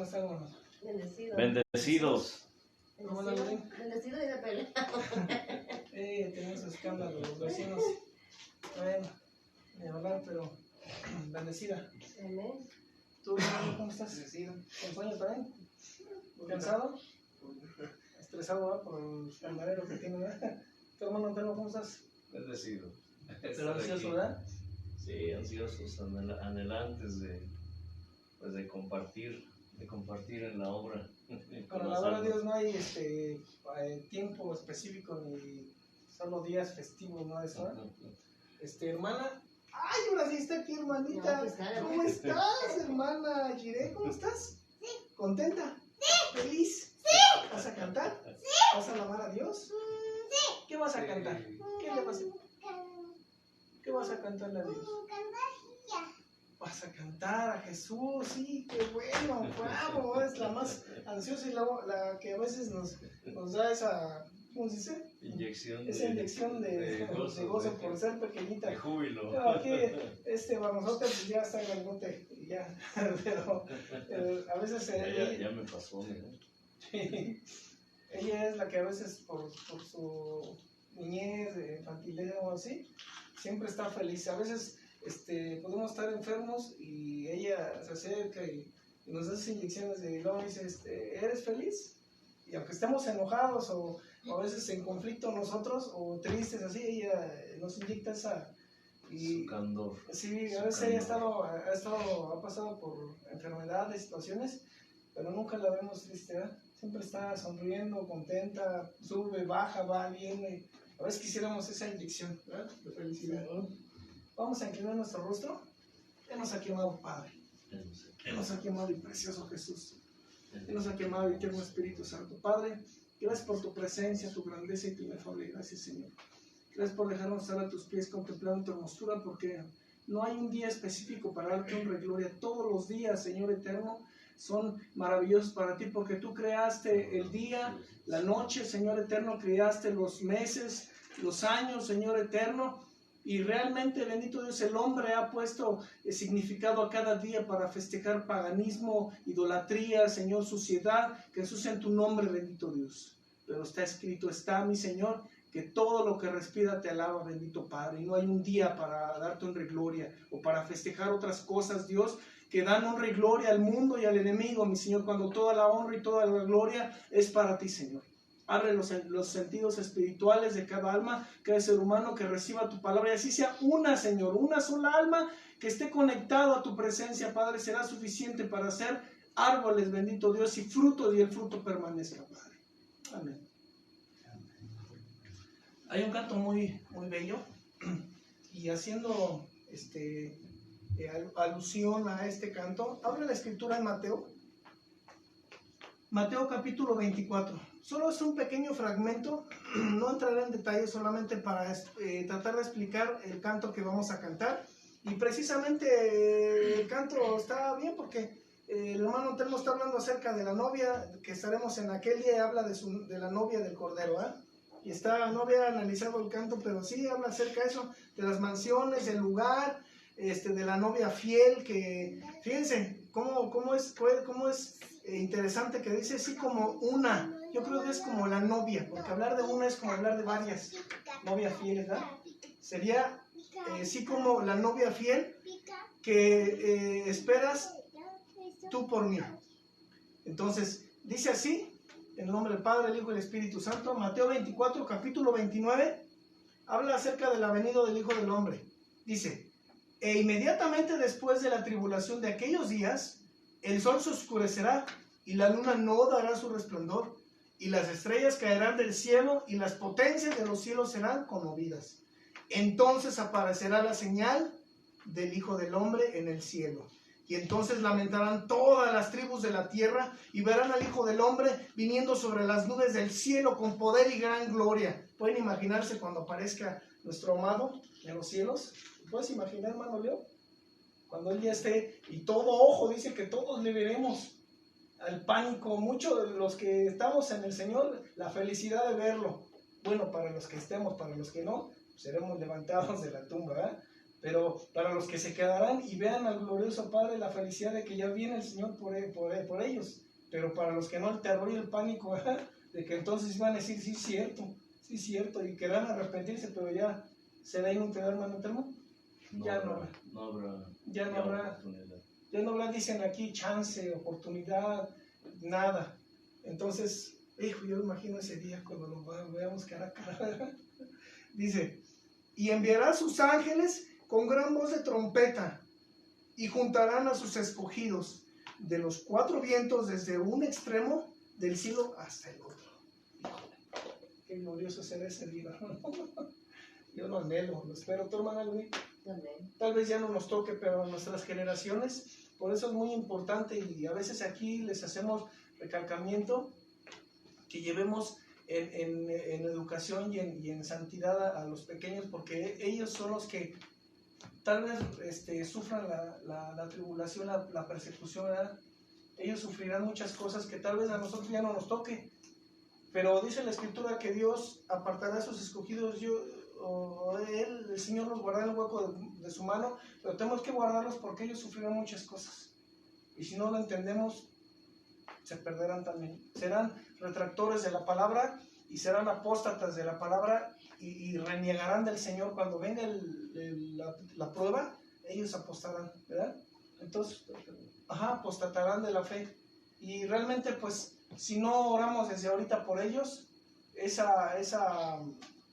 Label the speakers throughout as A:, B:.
A: ¿Cómo están, hermanos?
B: Bendecido.
C: Bendecidos.
B: Bendecido y de pelea.
A: Tenemos escándalo los vecinos. Bueno, de hablar, pero bendecida.
B: Amén.
A: ¿Tú, hermano, cómo estás?
D: Bendecido.
A: ¿Con sueño también? ¿Cansado? ¿Estresado, ¿verdad? Por el escandalero que tiene, ¿verdad? ¿Tu hermano Antonio, cómo estás?
C: Bendecido.
A: Pero ansioso, ¿verdad?
C: Sí, ansiosos, anhelantes de compartir en la obra.
A: Para la obra de Dios no hay tiempo específico ni solo días festivos, ¿no? Eso, ¿eh? Hermana. ¡Ay, ahora sí está aquí, hermanita!
B: No, pues, claro.
A: ¿Cómo estás, hermana Jiré? ¿Cómo estás? Sí. ¿Contenta? Sí. ¿Feliz? Sí. ¿Vas a cantar? Sí. ¿Vas a alabar a Dios? Sí. ¿Qué vas a cantar? ¿Qué le vas a... ¿Qué vas a cantarle a Dios? Vas a cantar a Jesús, sí, qué bueno, bravo, es la más ansiosa y la que a veces nos da esa, ¿cómo se dice? Esa inyección de gozo por ser pequeñita.
C: De júbilo.
A: No, aquí, Barbosote pues ya está grandote, y ya, pero a veces...
C: Ya me pasó, mira.
A: Ella es la que a veces por su niñez, infantilidad o así, siempre está feliz. A veces podemos estar enfermos y ella se acerca y nos hace inyecciones de luego dice, ¿eres feliz? Y aunque estemos enojados o a veces en conflicto nosotros o tristes así, ella nos inyecta esa...
C: Su candor.
A: Sí, a veces ella ha pasado por enfermedades, situaciones, pero nunca la vemos triste, ¿verdad? Siempre está sonriendo, contenta, sube, baja, va, viene. A veces quisiéramos esa inyección, ¿verdad? De felicidad, ¿no? Vamos a inclinar nuestro rostro. Él nos ha quemado, Padre. Él nos ha quemado, y precioso Jesús. Él nos ha quemado, eterno Espíritu Santo. Padre, gracias por tu presencia, tu grandeza y tu inefable. Gracias, Señor. Gracias por dejarnos estar a tus pies contemplando tu hermosura, porque no hay un día específico para darte honra y gloria. Todos los días, Señor eterno, son maravillosos para ti, porque tú creaste el día, la noche, Señor eterno, creaste los meses, los años, Señor eterno, y realmente, bendito Dios, el hombre ha puesto significado a cada día para festejar paganismo, idolatría, Señor, suciedad, que ensucian tu nombre, bendito Dios. Pero está escrito, está, mi Señor, que todo lo que respira te alaba, bendito Padre, y no hay un día para darte honra y gloria, o para festejar otras cosas, Dios, que dan honra y gloria al mundo y al enemigo, mi Señor, cuando toda la honra y toda la gloria es para ti, Señor. Abre los sentidos espirituales de cada alma, cada ser humano que reciba tu palabra, y así sea una, Señor, una sola alma que esté conectado a tu presencia, Padre, será suficiente para hacer árboles, bendito Dios, y fruto, y el fruto permanezca, Padre. Amén. Hay un canto muy, muy bello, y haciendo alusión a este canto, abre la escritura en Mateo capítulo 24. Solo es un pequeño fragmento, no entraré en detalle, solamente para tratar de explicar el canto que vamos a cantar. Y precisamente el canto está bien porque el hermano Telmo está hablando acerca de la novia, que estaremos en aquel día, y habla de la novia del Cordero, ¿eh? Y no había analizado el canto, pero sí habla acerca de eso, de las mansiones, del lugar, de la novia fiel, que fíjense cómo es interesante que dice así como una. Yo creo que es como la novia, porque hablar de una es como hablar de varias novias fieles, ¿verdad? Sería así como la novia fiel que esperas tú por mí. Entonces, dice así, en el nombre del Padre, el Hijo y el Espíritu Santo, Mateo 24, capítulo 29, habla acerca de la venida del Hijo del Hombre. Dice, e inmediatamente después de la tribulación de aquellos días, el sol se oscurecerá y la luna no dará su resplandor, y las estrellas caerán del cielo y las potencias de los cielos serán conmovidas. Entonces aparecerá la señal del Hijo del Hombre en el cielo. Y entonces lamentarán todas las tribus de la tierra y verán al Hijo del Hombre viniendo sobre las nubes del cielo con poder y gran gloria. ¿Pueden imaginarse cuando aparezca nuestro amado en los cielos? ¿Puedes imaginar, hermano Leo? Cuando Él ya esté, y todo ojo dice que todos le veremos al pánico. Muchos de los que estamos en el Señor, la felicidad de verlo. Bueno, para los que estemos, para los que no, seremos levantados de la tumba, ¿verdad? Pero para los que se quedarán y vean al glorioso Padre, la felicidad de que ya viene el Señor por ellos. Pero para los que no, el terror y el pánico, ¿verdad? De que entonces van a decir, sí, cierto, y querrán arrepentirse, pero ya será inútil, hermano eterno. Ya no habrá, dicen aquí, chance, oportunidad, nada. Entonces, hijo, yo me imagino ese día cuando lo veamos cara a cara, ¿verdad? Dice, y enviará a sus ángeles con gran voz de trompeta, y juntarán a sus escogidos de los 4 vientos desde un extremo del cielo hasta el otro. Híjole, qué glorioso será ese día. Yo lo anhelo, lo espero. ¿Tu hermana Luis?
B: Amén.
A: Tal vez ya no nos toque, pero a nuestras generaciones, por eso es muy importante, y a veces aquí les hacemos recalcamiento, que llevemos en educación y en santidad a los pequeños, porque ellos son los que tal vez sufran la tribulación, la persecución, ¿verdad? Ellos sufrirán muchas cosas que tal vez a nosotros ya no nos toque, pero dice la Escritura que Dios apartará a sus escogidos, el Señor los guardará en el hueco de su mano, pero tenemos que guardarlos porque ellos sufrirán muchas cosas, y si no lo entendemos, se perderán también, serán retractores de la palabra, y serán apóstatas de la palabra, y renegarán del Señor cuando venga la prueba. Ellos apostarán, ¿verdad? Entonces, apostatarán de la fe, y realmente pues si no oramos desde ahorita por ellos,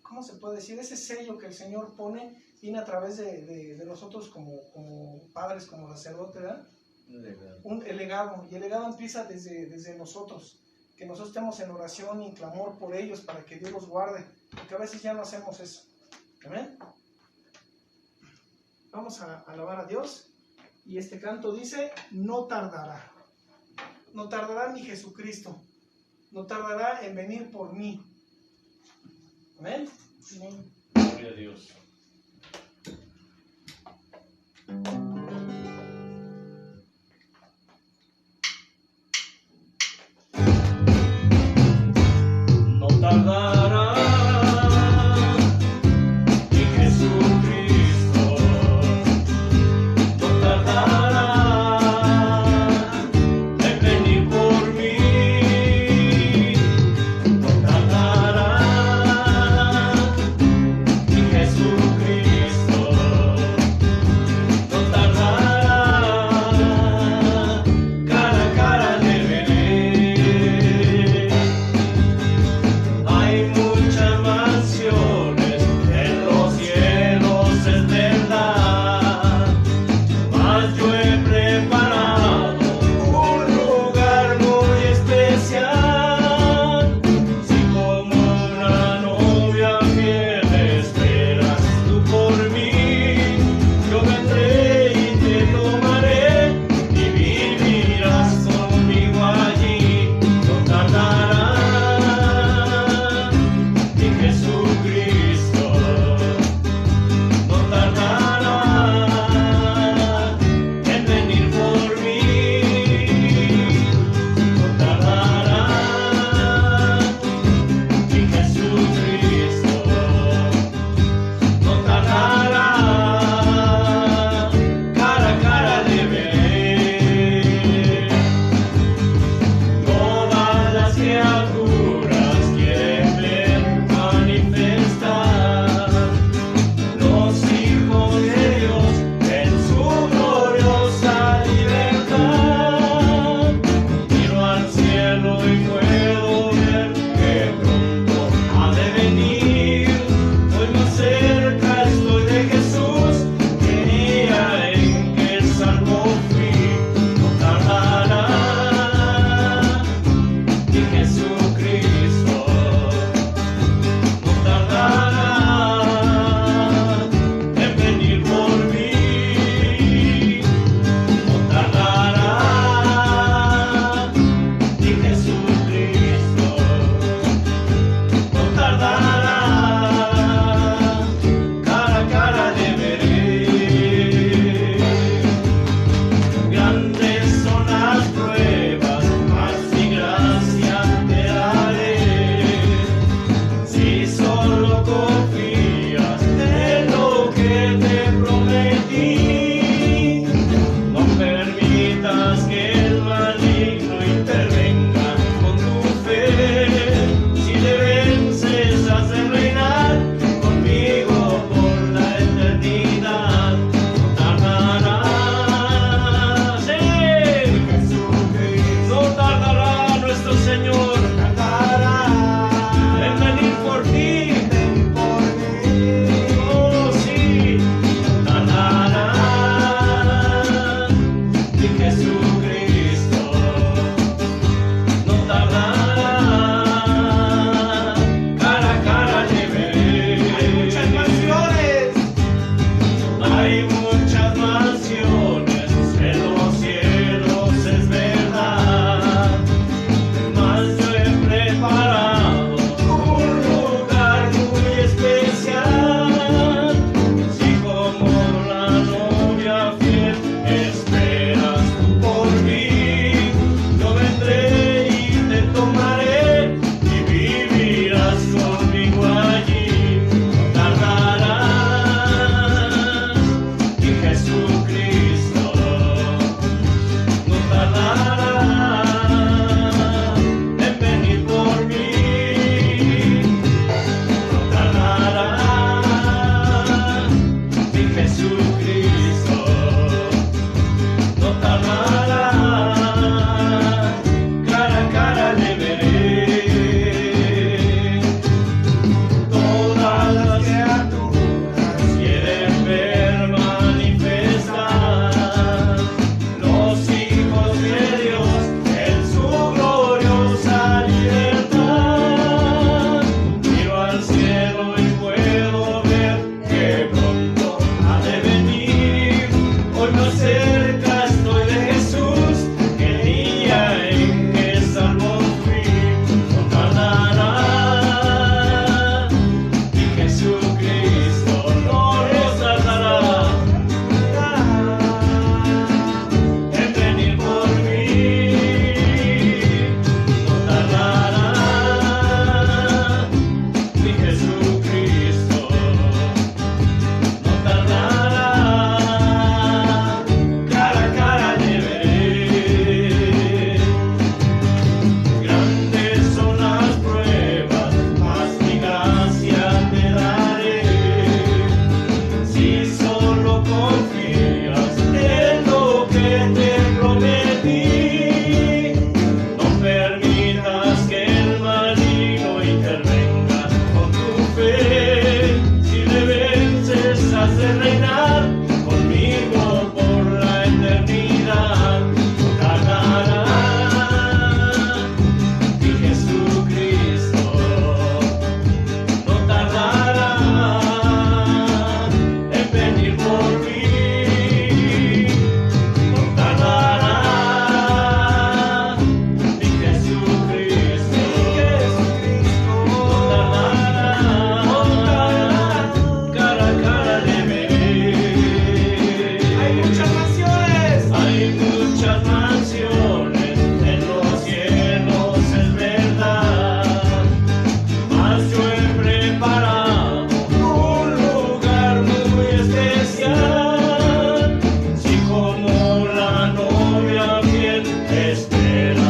A: ¿cómo se puede decir? Ese sello que el Señor pone viene a través de nosotros como padres, como sacerdotes, ¿verdad? El legado, y el legado empieza desde nosotros, que nosotros estemos en oración y clamor por ellos para que Dios los guarde, porque a veces ya no hacemos eso. Amén. Vamos a alabar a Dios, y este canto dice, no tardará mi Jesucristo, no tardará en venir por mí. Amén.
B: Amén.
C: Gloria a Dios. No tardará mi Jesucristo, no tardará en venir por mí, no tardará mi Jesucristo.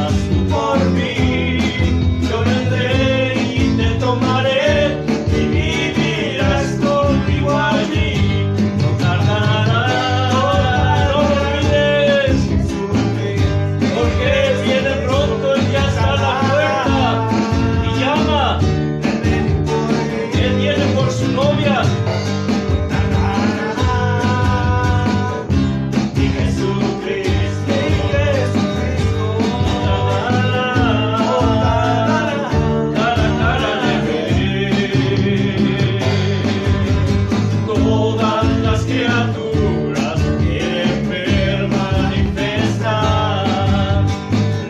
C: harás tú por mí. Yo vendré y te tomaré y vivirás conmigo allí. No tardará, no lo olvides, porque viene pronto y ya está a la puerta y llama. Él viene por su novia. Y Jesucristo cara le veré. Todas las criaturas quieren ver manifestar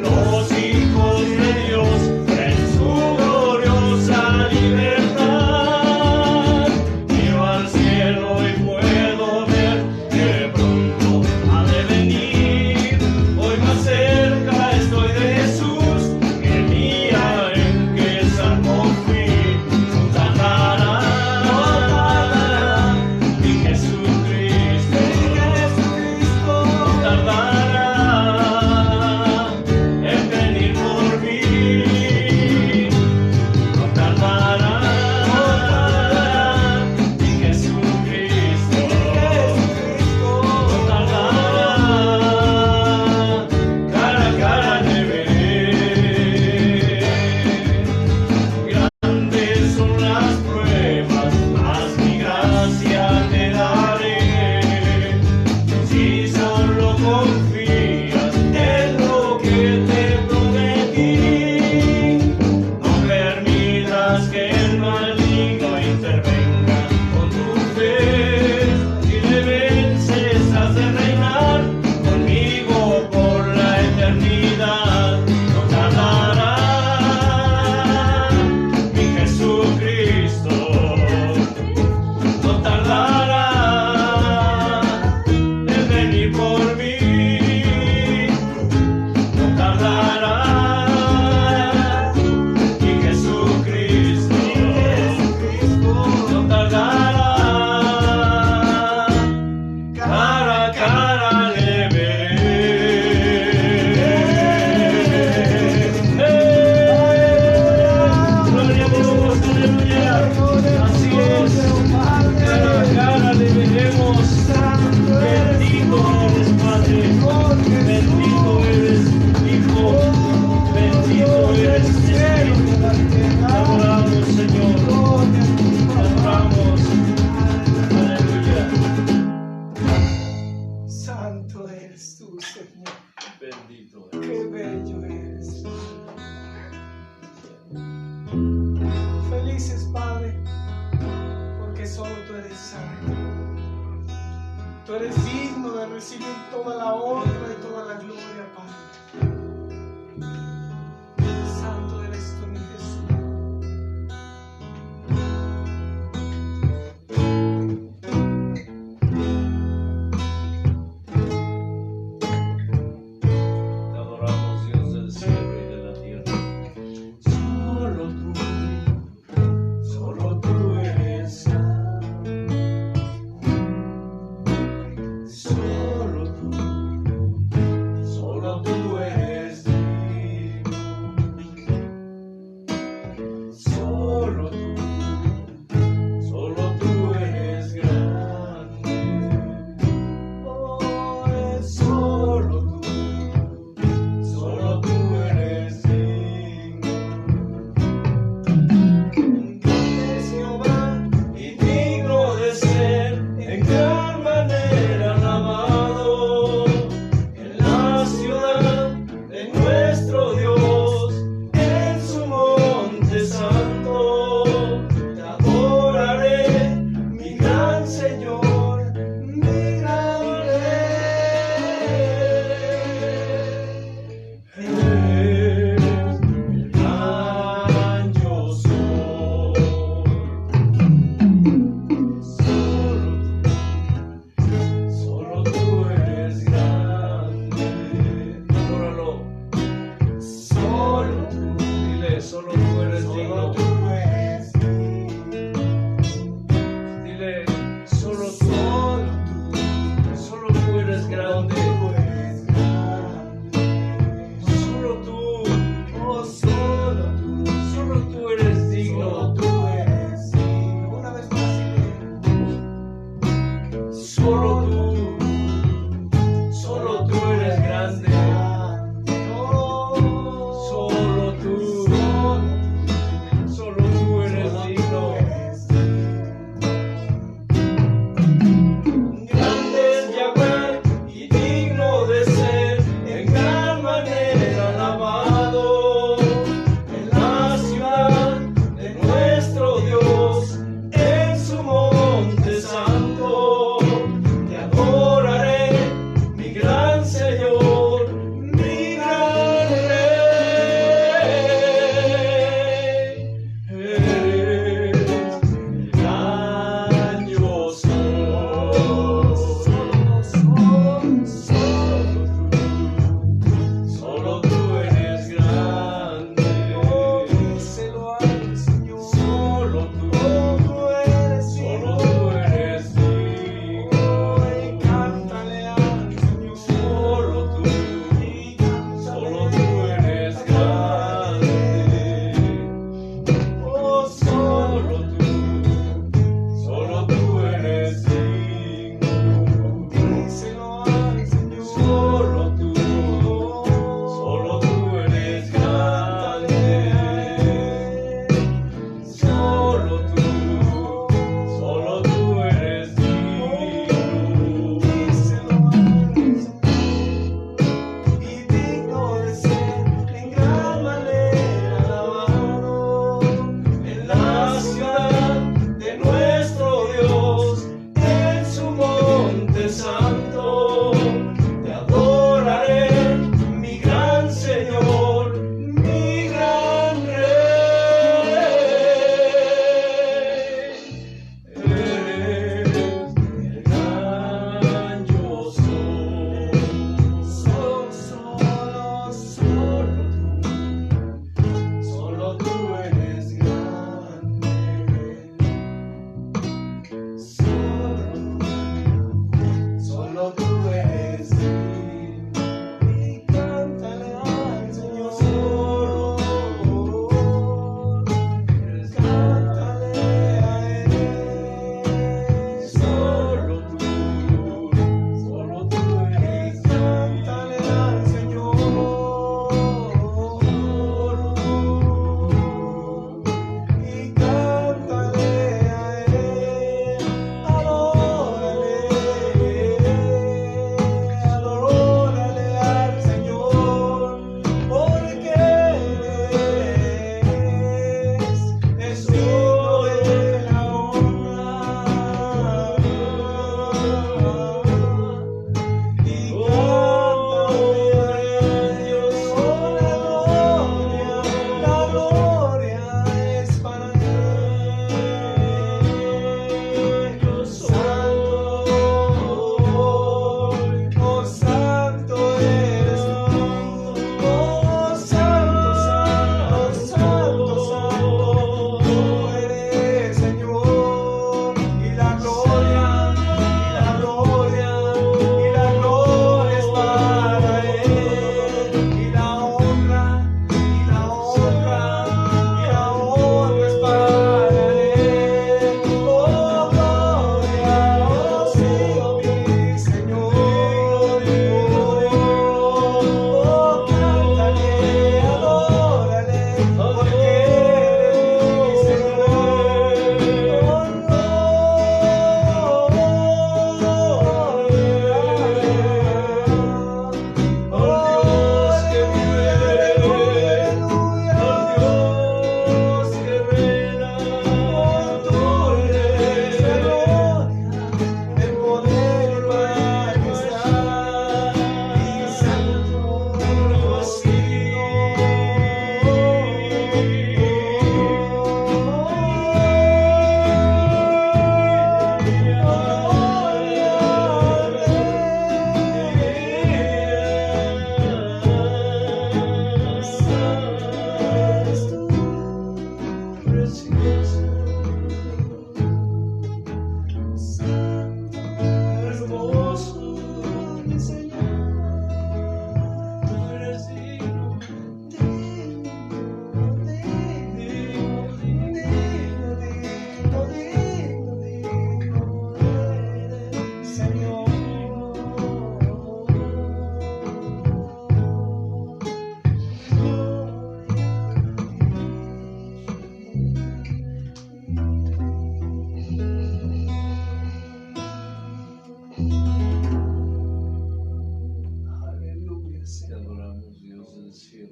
C: los hijos de Dios en su gloriosa libertad. Miro al cielo y puedo ver que pronto ha de venir. Hoy más cerca estoy de Jesús que el día en que salvo fui. No tardará, mi Jesucristo, no tardará en venir por mí. No tardará, mi Jesucristo, no tardará, cara a cara le veré. Grandes son las pruebas, mas mi gracia te daré. Si solo confías en lo que te prometí, no permitas que el maligno intervenga con tu fe. Si le vences, has de reinar conmigo por la eternidad. No tardará, mi Jesucristo, no tardará en venir por mí. No tardará, mi Jesucristo, no tardará, cara a cara le veré. Gloria a Dios, aleluya. Así es, cara a cara le veremos. Bendito eres Padre, bendito eres Hijo, bendito eres Espíritu. Te adoramos, Señor, te adoramos. Aleluya.
A: Santo eres tú, Señor.
C: Bendito
A: Qué bello eres. Felices, Padre, porque solo tú eres santo. Tú eres digno de recibir toda la honra y toda la gloria, Padre. Santo eres tú, mi Jesús.
C: Te adoramos, Dios del cielo y de la tierra. Solo tú eres santo. Solo tú eres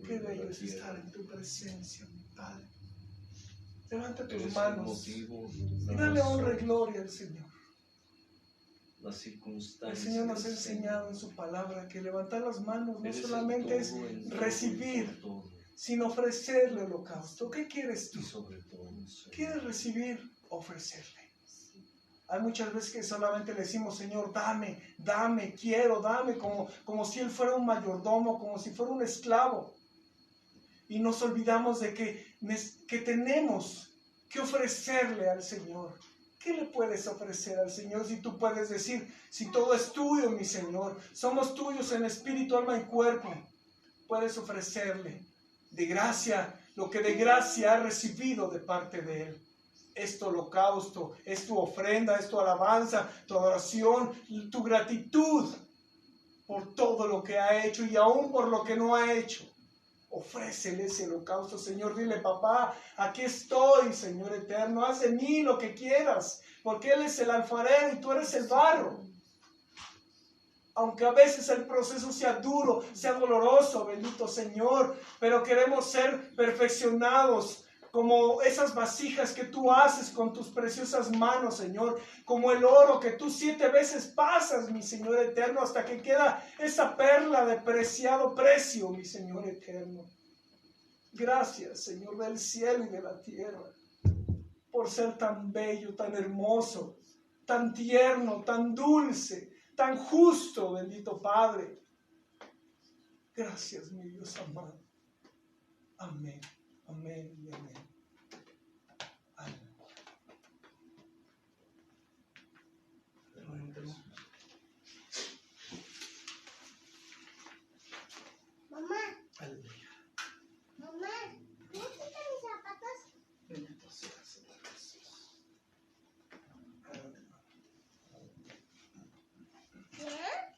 C: cielo
A: Qué
C: y de
A: bello
C: la
A: es estar
C: tierra.
A: en tu presencia, mi Padre. Levanta tus
C: Eres el
A: manos
C: motivo,
A: y
C: la
A: dale honra y
C: razón,
A: gloria al Señor.
C: la
A: El
C: circunstancia.
A: Señor nos ha
C: del
A: enseñado en
C: Señor.
A: su palabra que levantar las manos no
C: Eres el
A: solamente es
C: todo en todo y
A: recibir,
C: por todo,
A: sino ofrecerle holocausto. ¿Qué quieres tú?
C: y sobre todo, Señor.
A: ¿Quieres recibir? Ofrecerle. Hay muchas veces que solamente le decimos, Señor, dame, dame, quiero, dame, como si Él fuera un mayordomo, como si fuera un esclavo. Y nos olvidamos de que tenemos que ofrecerle al Señor. ¿Qué le puedes ofrecer al Señor si tú puedes decir, si todo es tuyo, mi Señor, somos tuyos en espíritu, alma y cuerpo? Puedes ofrecerle de gracia lo que de gracia has recibido de parte de Él. Es tu holocausto, es tu ofrenda, es tu alabanza, tu adoración, tu gratitud por todo lo que ha hecho y aún por lo que no ha hecho. Ofrécele ese holocausto, Señor. Dile, papá, aquí estoy, Señor eterno. Haz de mí lo que quieras, porque Él es el alfarero y tú eres el barro. Aunque a veces el proceso sea duro, sea doloroso, bendito Señor, pero queremos ser perfeccionados como esas vasijas que tú haces con tus preciosas manos, Señor, como el oro que tú 7 veces pasas, mi Señor eterno, hasta que queda esa perla de preciado precio, mi Señor eterno. Gracias, Señor del cielo y de la tierra, por ser tan bello, tan hermoso, tan tierno, tan dulce, tan justo, bendito Padre. Gracias, mi Dios amado. Amén, amén y amén. Amén.
D: Mamá,
A: Aleluya.
D: mamá, ¿puedo quitar mis zapatos?
A: Bendito sea Señor Jesús.
D: ¿Ya?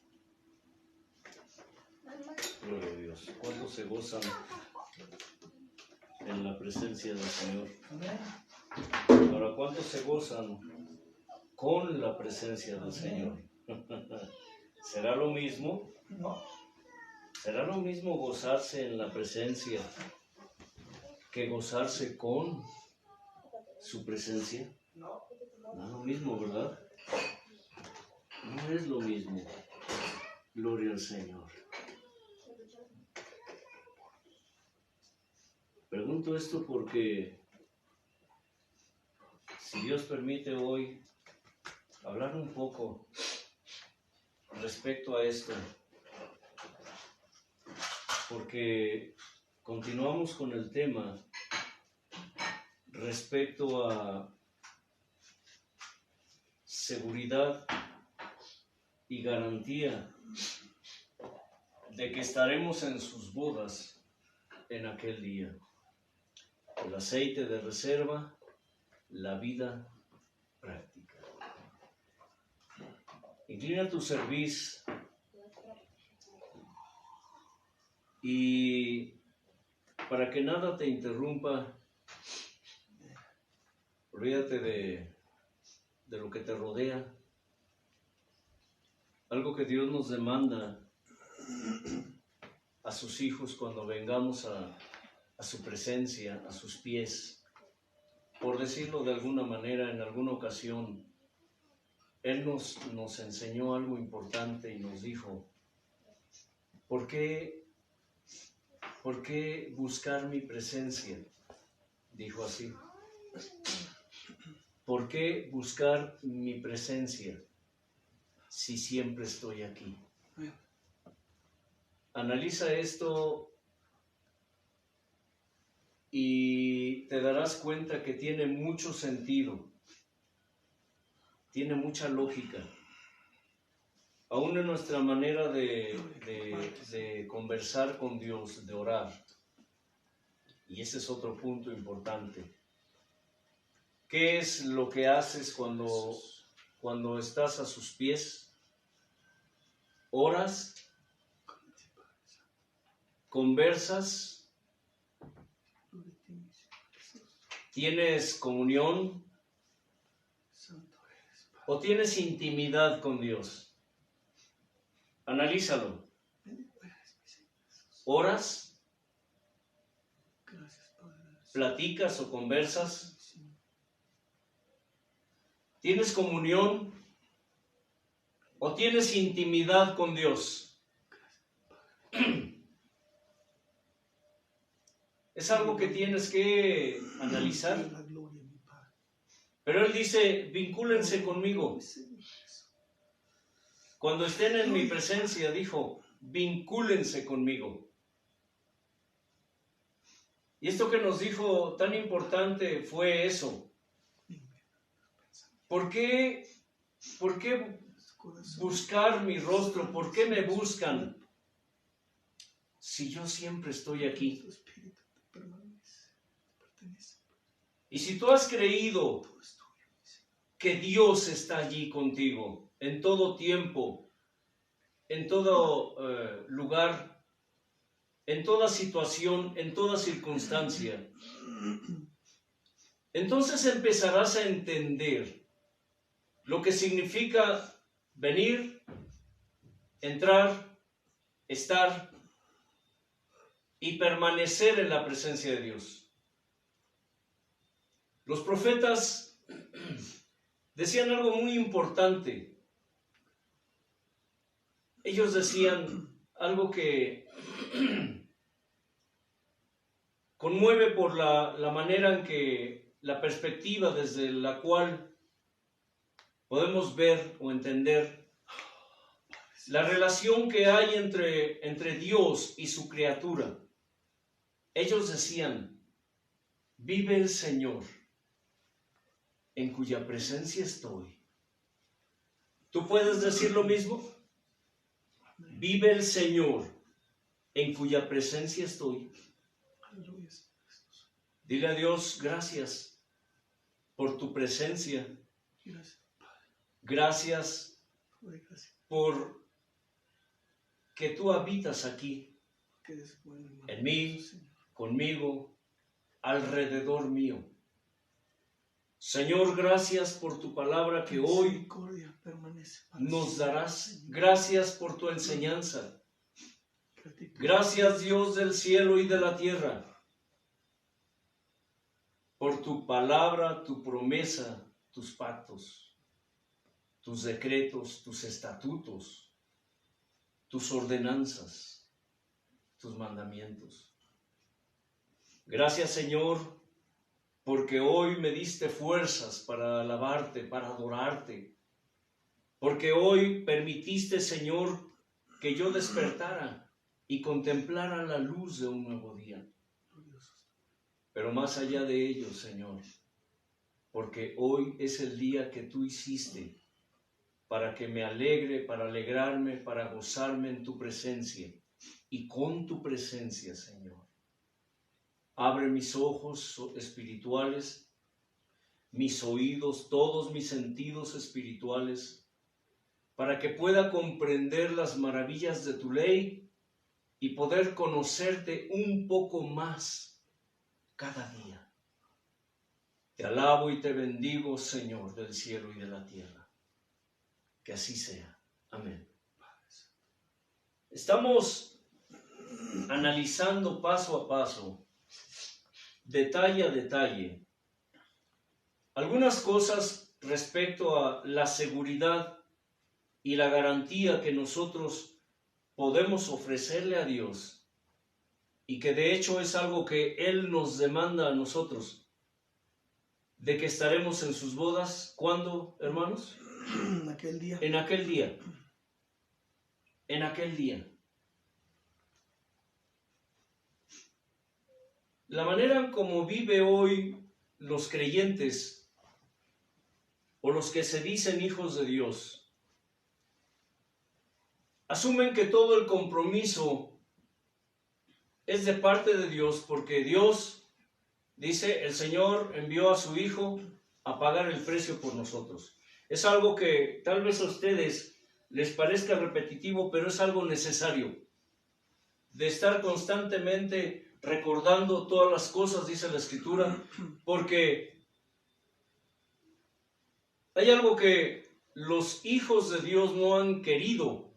D: Mamá,
C: Gloria a Dios. ¿Cuántos se gozan en la presencia del Señor?
A: Amén.
C: Ahora, ¿cuántos se gozan con la presencia del Señor? ¿Será lo mismo?
A: No.
C: ¿Será lo mismo gozarse en la presencia que gozarse con su presencia?
A: No.
C: No es lo mismo, ¿verdad? No es lo mismo. Gloria al Señor. Pregunto esto porque si Dios permite hoy hablar un poco respecto a esto, porque continuamos con el tema respecto a seguridad y garantía de que estaremos en sus bodas en aquel día. El aceite de reserva, la vida práctica. Inclina tu cerviz y para que nada te interrumpa, olvídate de lo que te rodea. Algo que Dios nos demanda a sus hijos cuando vengamos a su presencia, a sus pies. Por decirlo de alguna manera, en alguna ocasión, Él nos enseñó algo importante y nos dijo, ¿por qué buscar mi presencia? Dijo así. ¿Por qué buscar mi presencia si siempre estoy aquí? Analiza esto y te darás cuenta que tiene mucho sentido, tiene mucha lógica. Aún en nuestra manera de conversar con Dios, de orar. Y ese es otro punto importante. ¿Qué es lo que haces cuando estás a sus pies? ¿Oras? ¿Conversas? ¿Tienes comunión? ¿O tienes intimidad con Dios? Analízalo. ¿Oras? platicas o conversas? ¿Tienes comunión o tienes intimidad con Dios? Es algo que tienes que analizar. Pero Él dice, vincúlense conmigo. Cuando estén en mi presencia, dijo, vincúlense conmigo. Y esto que nos dijo tan importante fue eso. ¿Por qué buscar mi rostro? ¿Por qué me buscan? Si yo siempre estoy aquí. Y si tú has creído que Dios está allí contigo, en todo tiempo, en todo lugar, en toda situación, en toda circunstancia, entonces empezarás a entender lo que significa venir, entrar, estar y permanecer en la presencia de Dios. Los profetas decían algo muy importante. Ellos decían algo que conmueve por la manera en que, la perspectiva desde la cual podemos ver o entender la relación que hay entre Dios y su criatura. Ellos decían, vive el Señor, en cuya presencia estoy. ¿Tú puedes decir lo mismo? Vive el Señor, en cuya presencia estoy. Dile a Dios, gracias por tu presencia. Gracias por que tú habitas aquí, en mí, conmigo, alrededor mío. Señor, gracias por tu palabra que hoy nos darás. Gracias por tu enseñanza. Gracias, Dios del cielo y de la tierra, por tu palabra, tu promesa, tus pactos, tus decretos, tus estatutos, tus ordenanzas, tus mandamientos. Gracias, Señor, porque hoy me diste fuerzas para alabarte, para adorarte, porque hoy permitiste, Señor, que yo despertara y contemplara la luz de un nuevo día. Pero más allá de ello, Señor, porque hoy es el día que tú hiciste para que me alegre, para alegrarme, para gozarme en tu presencia y con tu presencia, Señor. Abre mis ojos espirituales, mis oídos, todos mis sentidos espirituales, para que pueda comprender las maravillas de tu ley y poder conocerte un poco más cada día. Te alabo y te bendigo, Señor del cielo y de la tierra. Que así sea. Amén. Estamos analizando paso a paso, detalle a detalle, algunas cosas respecto a la seguridad y la garantía que nosotros podemos ofrecerle a Dios y que de hecho es algo que Él nos demanda a nosotros, de que estaremos en sus bodas. ¿Cuándo, hermanos?
A: En aquel día.
C: En aquel día. En aquel día. La manera en como vive hoy los creyentes o los que se dicen hijos de Dios, asumen que todo el compromiso es de parte de Dios, porque Dios, dice, el Señor envió a su Hijo a pagar el precio por nosotros. Es algo que tal vez a ustedes les parezca repetitivo, pero es algo necesario, de estar constantemente recordando todas las cosas, dice la Escritura, porque hay algo que los hijos de Dios no han querido.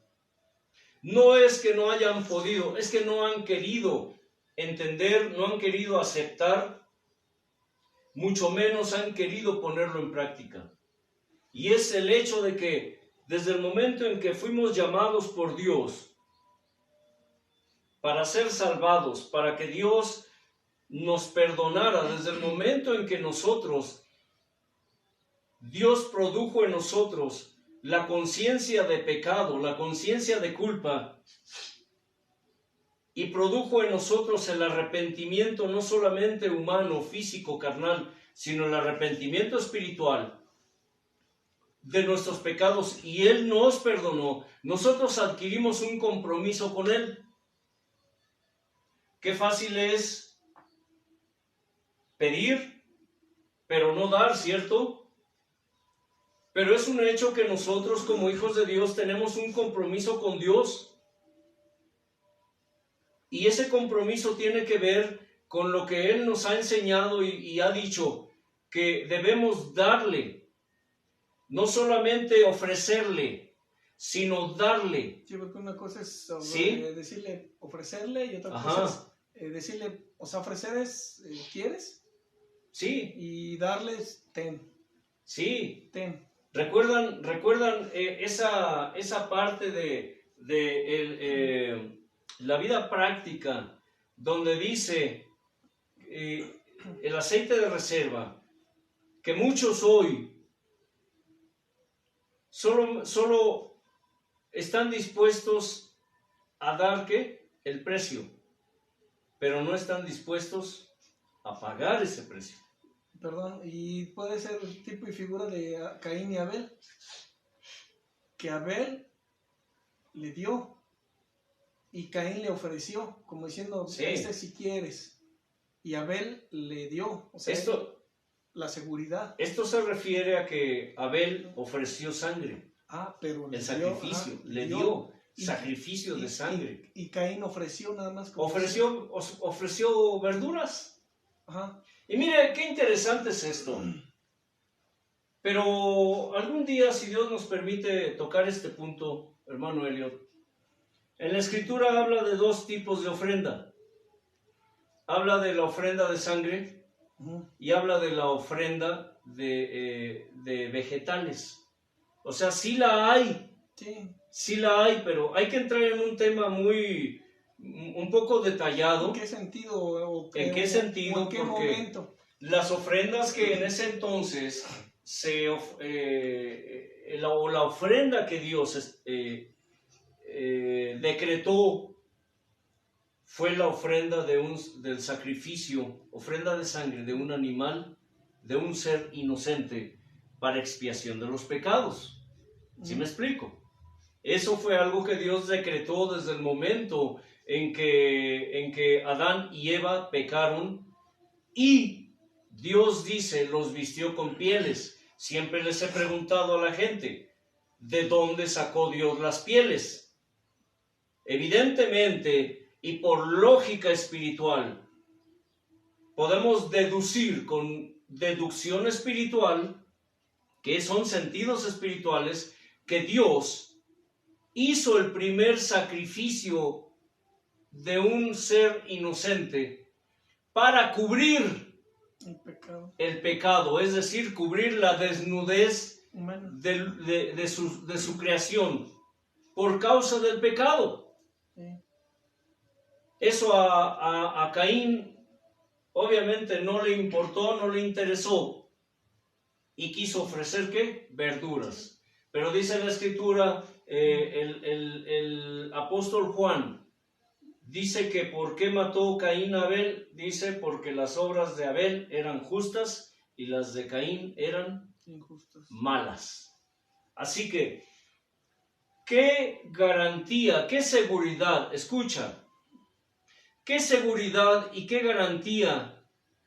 C: No es que no hayan podido, es que no han querido entender, no han querido aceptar mucho menos han querido ponerlo en práctica. Y es el hecho de que desde el momento en que fuimos llamados por Dios para ser salvados, para que Dios nos perdonara, desde el momento en que Dios produjo en nosotros la conciencia de pecado, la conciencia de culpa, y produjo en nosotros el arrepentimiento no solamente humano, físico, carnal, sino el arrepentimiento espiritual de nuestros pecados, y Él nos perdonó. Nosotros adquirimos un compromiso con Él. Qué fácil es pedir, pero no dar, ¿cierto? Pero es un hecho que nosotros como hijos de Dios tenemos un compromiso con Dios. Y ese compromiso tiene que ver con lo que Él nos ha enseñado y ha dicho, que debemos darle, no solamente ofrecerle, sino darle.
A: Sí, porque una cosa es sobre
C: ¿Sí?
A: Decirle, ofrecerle, y otra
C: Ajá.
A: cosa es decirle, o sea, ofrecer es, ¿quieres?
C: Sí,
A: Y darles, ten,
C: sí.
A: ten.
C: ¿Recuerdan esa parte de la vida práctica, donde dice el aceite de reserva, que muchos hoy solo están dispuestos a dar ¿qué? El precio, pero no están dispuestos a pagar ese precio?
A: Perdón, y puede ser tipo y figura de Caín y Abel, que Abel le dio y Caín le ofreció, como diciendo,
C: Sí.
A: si quieres, y Abel le dio, o sea, la seguridad.
C: Esto se refiere a que Abel ofreció sangre,
A: Pero le
C: el
A: dio,
C: sacrificio,
A: ajá,
C: le dio
A: Y-
C: sacrificio de sangre.
A: Y Caín ofreció nada más. como
C: Ofreció verduras.
A: Ajá.
C: Y mire, qué interesante es esto. Pero algún día, si Dios nos permite tocar este punto, hermano Elliot, en la Escritura habla de dos tipos de ofrenda. Habla de la ofrenda de sangre
A: Ujú.
C: y habla de la ofrenda de vegetales. O sea, sí la hay, pero hay que entrar en un tema un poco detallado.
A: ¿En qué sentido?
C: ¿En qué sentido?
A: ¿En qué
C: Porque
A: momento?
C: las ofrendas que en ese entonces la ofrenda que Dios decretó fue la ofrenda del sacrificio, ofrenda de sangre de un animal, de un ser inocente para expiación de los pecados. ¿Sí me explico? Eso fue algo que Dios decretó desde el momento en que Adán y Eva pecaron, y Dios dice, los vistió con pieles. Siempre les he preguntado a la gente, ¿de dónde sacó Dios las pieles? Evidentemente, y por lógica espiritual, podemos deducir con deducción espiritual, que son sentidos espirituales, que Dios hizo el primer sacrificio de un ser inocente para cubrir el pecado, es decir, cubrir la desnudez de su creación por causa del pecado.
A: Sí.
C: Eso a Caín obviamente no le importó, no le interesó, y quiso ofrecer ¿qué? Verduras. Pero dice la Escritura, el apóstol Juan dice que ¿por qué mató Caín a Abel? Dice porque las obras de Abel eran justas y las de Caín eran
A: injustas,
C: malas. Así que, ¿qué garantía, qué seguridad, escucha, qué seguridad y qué garantía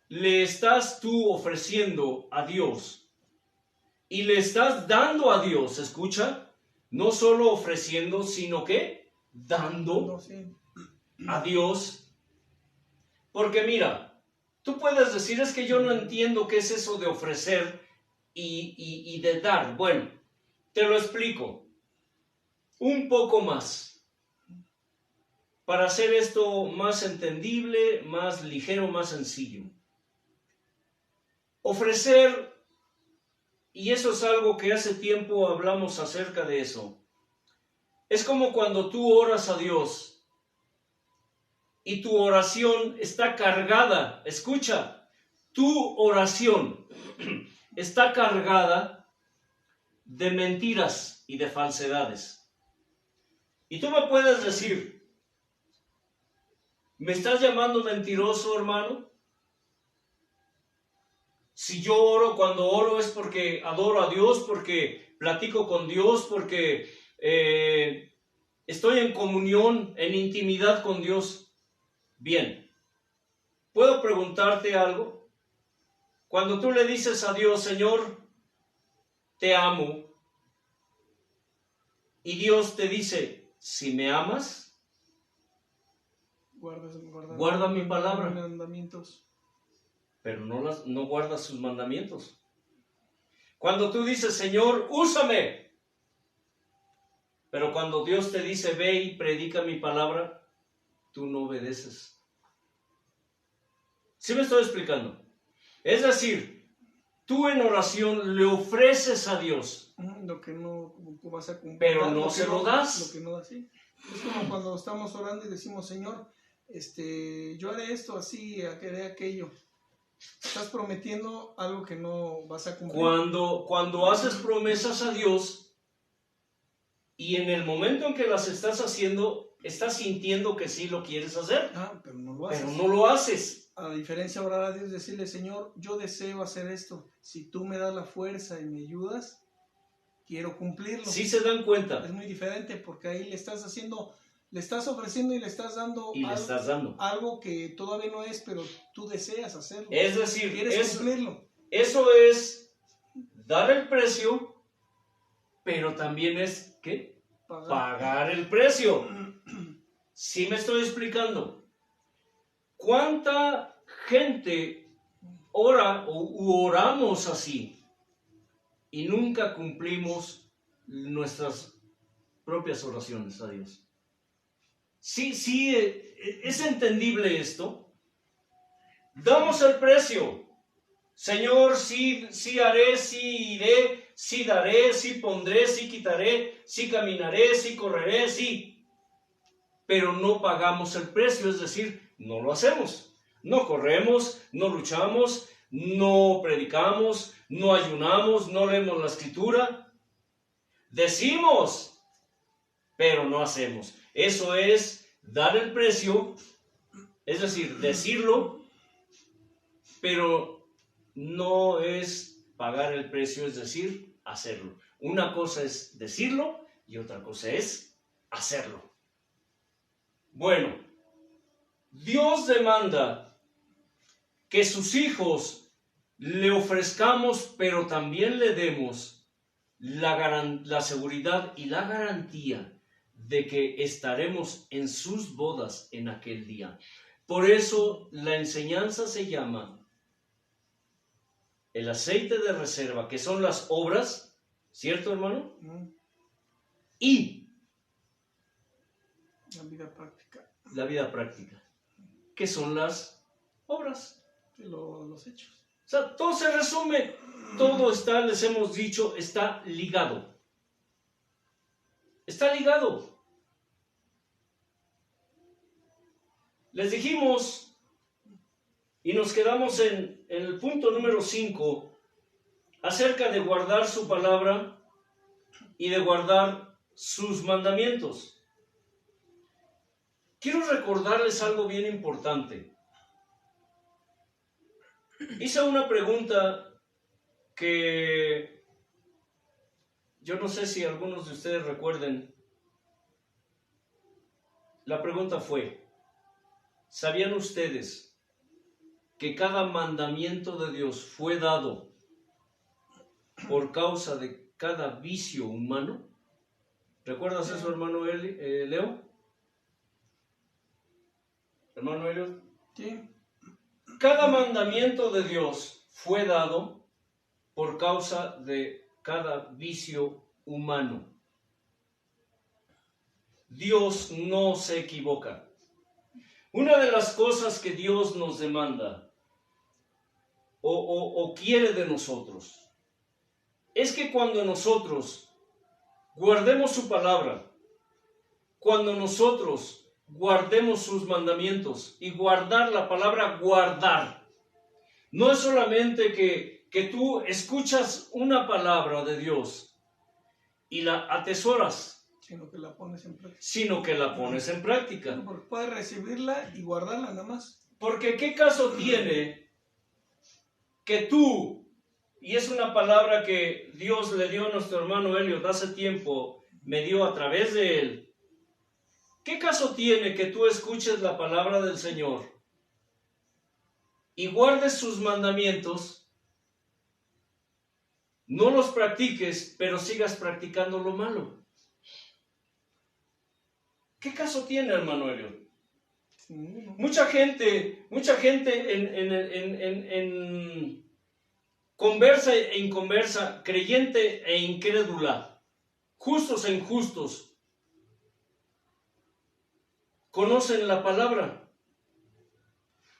C: le estás tú ofreciendo a Dios? Y le estás dando a Dios, escucha, no solo ofreciendo, sino que dando a Dios. Porque mira, tú puedes decir, es que yo no entiendo qué es eso de ofrecer y de dar. Bueno, te lo explico un poco más para hacer esto más entendible, más ligero, más sencillo. ofrecer, y eso es algo que hace tiempo hablamos acerca de eso, es como cuando tú oras a Dios y tu oración está cargada, escucha, tu oración está cargada de mentiras y de falsedades. Y tú me puedes decir, ¿me estás llamando mentiroso, hermano? Si yo oro, cuando oro es porque adoro a Dios, porque platico con Dios, porque estoy en comunión, en intimidad con Dios. Bien, ¿puedo preguntarte algo? Cuando tú le dices a Dios, Señor, te amo, y Dios te dice, si me amas, guarda mi palabra.
A: Mandamientos.
C: Pero no guardas sus mandamientos. Cuando tú dices, Señor, úsame, pero cuando Dios te dice, ve y predica mi palabra, tú no obedeces. ¿Sí me estoy explicando? Es decir, tú en oración le ofreces a Dios,
A: Lo que no vas a cumplir.
C: pero no se lo das.
A: Lo que no das, sí. Es como cuando estamos orando y decimos, Señor, yo haré esto así, haré aquello. Estás prometiendo algo que no vas a cumplir.
C: Cuando haces promesas a Dios y en el momento en que las estás haciendo, estás sintiendo que sí lo quieres hacer,
A: Pero no lo haces.
C: pero no lo haces.
A: A diferencia de orar a Dios, decirle, Señor, yo deseo hacer esto. Si tú me das la fuerza y me ayudas, quiero cumplirlo.
C: Sí se dan cuenta.
A: Es muy diferente porque ahí le estás ofreciendo y le estás dando,
C: Y le estás dando.
A: algo que todavía no es, pero tú deseas hacerlo.
C: Es decir,
A: Quieres cumplirlo.
C: eso es dar el precio, pero también es, ¿qué? Pagar el precio. ¿Sí me estoy explicando? ¿Cuánta gente ora u oramos así y nunca cumplimos nuestras propias oraciones a Dios? Sí, es entendible esto. Damos el precio. Señor, sí haré, sí iré, sí daré, sí pondré, sí quitaré, sí caminaré, sí correré, sí. Pero no pagamos el precio, es decir, no lo hacemos. No corremos, no luchamos, no predicamos, no ayunamos, no leemos la escritura. Decimos, pero no hacemos. Eso es dar el precio, es decir, decirlo, pero no es pagar el precio, es decir, hacerlo. Una cosa es decirlo y otra cosa es hacerlo. Bueno, Dios demanda que sus hijos le ofrezcamos, pero también le demos la seguridad y la garantía de que estaremos en sus bodas en aquel día. Por eso la enseñanza se llama el aceite de reserva, que son las obras, ¿cierto, hermano? Y
A: la vida práctica.
C: La vida práctica, que son las obras.
A: Los hechos.
C: O sea, todo se resume, todo está, les hemos dicho, está ligado. Está ligado. Les dijimos y nos quedamos en el punto número 5 acerca de guardar su palabra y de guardar sus mandamientos. Quiero recordarles algo bien importante. Hice una pregunta que yo no sé si algunos de ustedes recuerden. La pregunta fue, ¿sabían ustedes que cada mandamiento de Dios fue dado por causa de cada vicio humano? ¿Recuerdas eso, hermano Leo? Hermano Elliot.
A: Sí.
C: Cada mandamiento de Dios fue dado por causa de cada vicio humano. Dios no se equivoca. Una de las cosas que Dios nos demanda o quiere de nosotros es que cuando nosotros guardemos su palabra, cuando nosotros guardemos sus mandamientos, y guardar, la palabra guardar, no es solamente que tú escuchas una palabra de Dios y la atesoras,
A: sino que la pones en práctica.
C: sino que la pones en práctica.
A: Porque puedes recibirla y guardarla nada más.
C: Porque ¿qué caso tiene que tú, y es una palabra que Dios le dio a nuestro hermano Elliot hace tiempo, me dio a través de él, ¿qué caso tiene que tú escuches la palabra del Señor y guardes sus mandamientos, no los practiques, pero sigas practicando lo malo? ¿Qué caso tiene, hermano Elliot? Mucha gente en conversa e inconversa, creyente e incrédula, justos e injustos, conocen la palabra.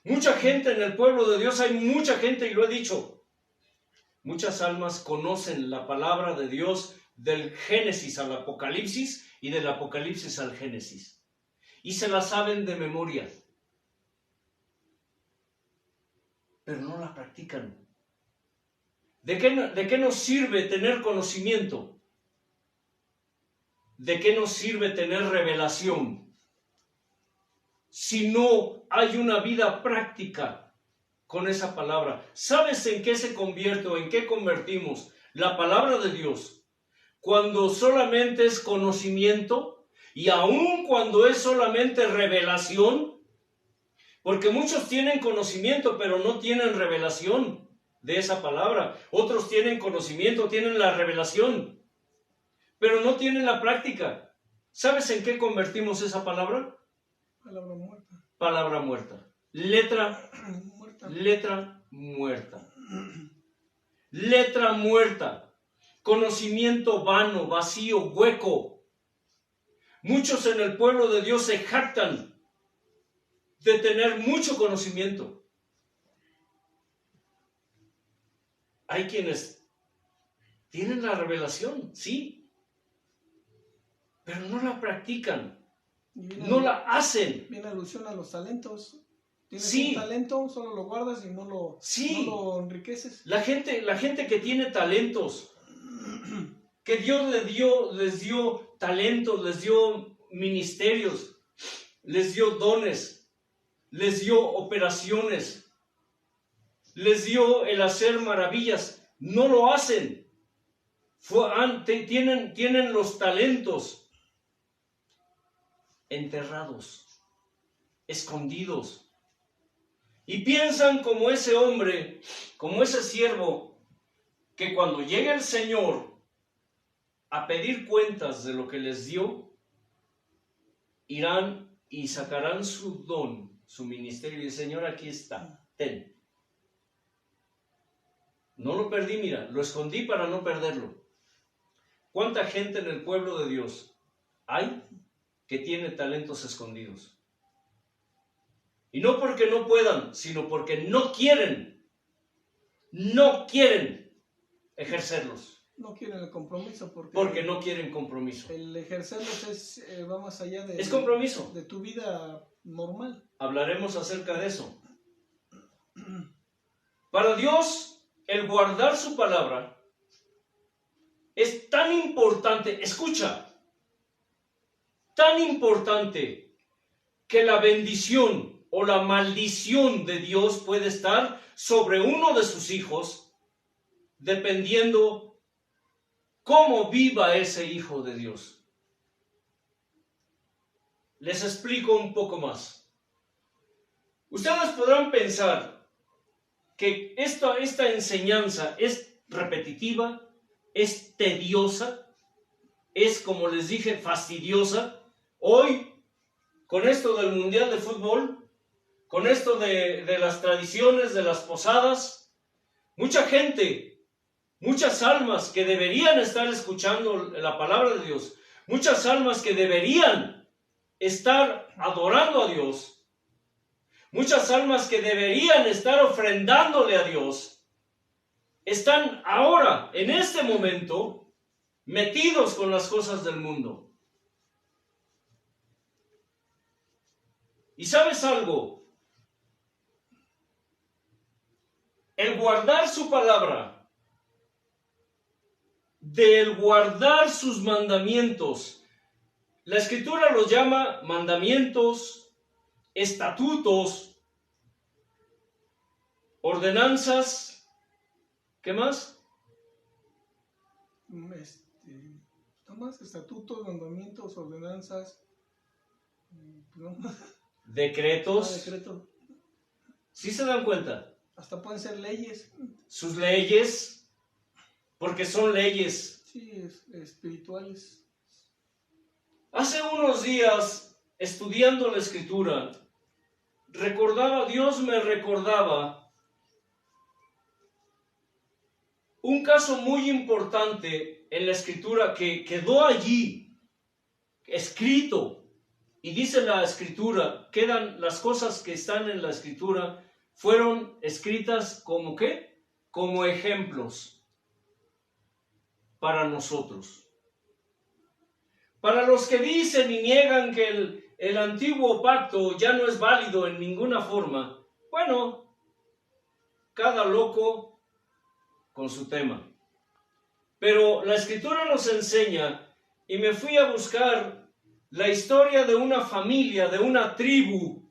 C: Mucha gente en el pueblo de Dios, hay mucha gente, y lo he dicho, muchas almas conocen la palabra de Dios del Génesis al Apocalipsis y del Apocalipsis al Génesis. Y se la saben de memoria, pero no la practican. ¿De qué nos sirve tener conocimiento? ¿De qué nos sirve tener revelación si no hay una vida práctica con esa palabra? ¿Sabes en qué se convierte o en qué convertimos la palabra de Dios? Cuando solamente es conocimiento, y aun cuando es solamente revelación, porque muchos tienen conocimiento pero no tienen revelación de esa palabra. Otros tienen conocimiento, tienen la revelación, pero no tienen la práctica. ¿Sabes en qué convertimos esa palabra?
A: Palabra muerta.
C: Palabra muerta. Letra
A: Muerta.
C: Letra muerta. Letra muerta. Conocimiento vano, vacío, hueco. Muchos en el pueblo de Dios se jactan de tener mucho conocimiento. Hay quienes tienen la revelación, sí, pero no la practican, no la hacen.
A: Viene alusión a los talentos. Tienes
C: Sí.
A: un talento, solo lo guardas y no lo enriqueces.
C: La gente que tiene talentos, que Dios les dio talentos, les dio ministerios, les dio dones, les dio operaciones, les dio el hacer maravillas, no lo hacen. Tienen los talentos enterrados, escondidos, y piensan como ese hombre, como ese siervo, que cuando llegue el Señor a pedir cuentas de lo que les dio, irán y sacarán su don, su ministerio, y el Señor, aquí está, ten. No lo perdí, mira, lo escondí para no perderlo. ¿Cuánta gente en el pueblo de Dios hay que tiene talentos escondidos? Y no porque no puedan, sino porque no quieren ejercerlos.
A: No quieren el compromiso
C: Porque no quieren compromiso.
A: el ejercerlos va más allá de,
C: Es compromiso.
A: de tu vida normal.
C: Hablaremos acerca de eso. Para Dios, el guardar su palabra es tan importante, escucha, tan importante que la bendición o la maldición de Dios puede estar sobre uno de sus hijos, dependiendo cómo viva ese hijo de Dios. Les explico un poco más. Ustedes podrán pensar que esta enseñanza es repetitiva, es tediosa, es, como les dije, fastidiosa. Hoy, con esto del Mundial de Fútbol, con esto de las tradiciones, de las posadas, mucha gente, muchas almas que deberían estar escuchando la palabra de Dios, muchas almas que deberían estar adorando a Dios, muchas almas que deberían estar ofrendándole a Dios, están ahora, en este momento, metidos con las cosas del mundo. ¿Y sabes algo? El guardar su palabra, del guardar sus mandamientos, la Escritura los llama mandamientos, estatutos, ordenanzas, ¿qué más?
A: Nada más estatutos, mandamientos, ordenanzas, no,
C: Decretos.
A: decreto.
C: ¿Sí se dan cuenta?
A: Hasta pueden ser leyes,
C: Sus leyes, porque son leyes.
A: sí, espirituales.
C: Hace unos días, estudiando la Escritura, Dios me recordaba un caso muy importante en la Escritura que quedó allí, escrito. Y dice la Escritura, quedan las cosas que están en la Escritura, fueron escritas como ¿qué? Como ejemplos para nosotros. Para los que dicen y niegan que el antiguo pacto ya no es válido en ninguna forma, bueno, cada loco con su tema. Pero la Escritura nos enseña, y me fui a buscar la historia de una familia, de una tribu,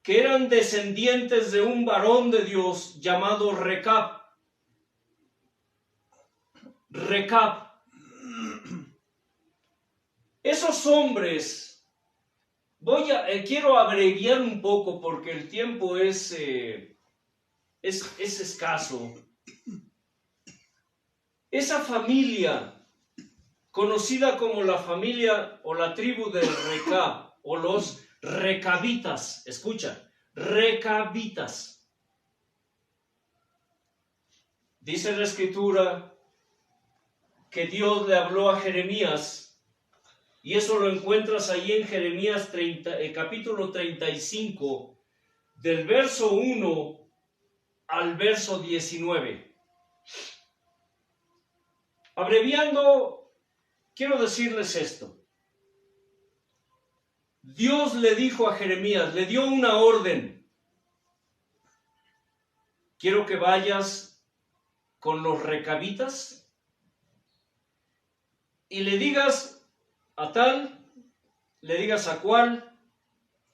C: que eran descendientes de un varón de Dios llamado Recab. Recab. Esos hombres, quiero abreviar un poco porque el tiempo es escaso. Esa familia, conocida como la familia o la tribu de Recab, o los recabitas, escucha, recabitas. Dice la Escritura que Dios le habló a Jeremías, y eso lo encuentras ahí en Jeremías capítulo 35, del verso 1 al verso 19. Abreviando, quiero decirles esto. Dios le dijo a Jeremías, le dio una orden. Quiero que vayas con los recabitas y le digas a tal, le digas a cual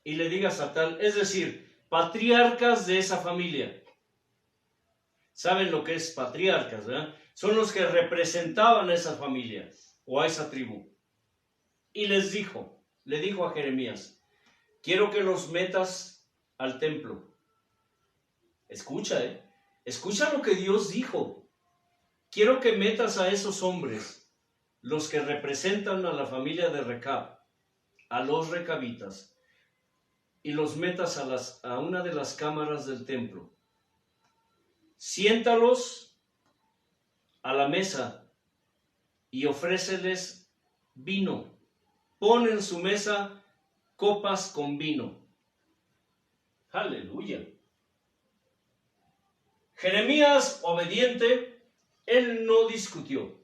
C: y le digas a tal. Es decir, patriarcas de esa familia. ¿Saben lo que es patriarcas, verdad? Son los que representaban a esa familia o a esa tribu. Y le dijo a Jeremías, quiero que los metas al templo. Escucha, escucha lo que Dios dijo. Quiero que metas a esos hombres, los que representan a la familia de Recab, a los recabitas, y los metas a una de las cámaras del templo. Siéntalos a la mesa y ofréceles vino. Pon en su mesa copas con vino. Aleluya. Jeremías, obediente, él no discutió.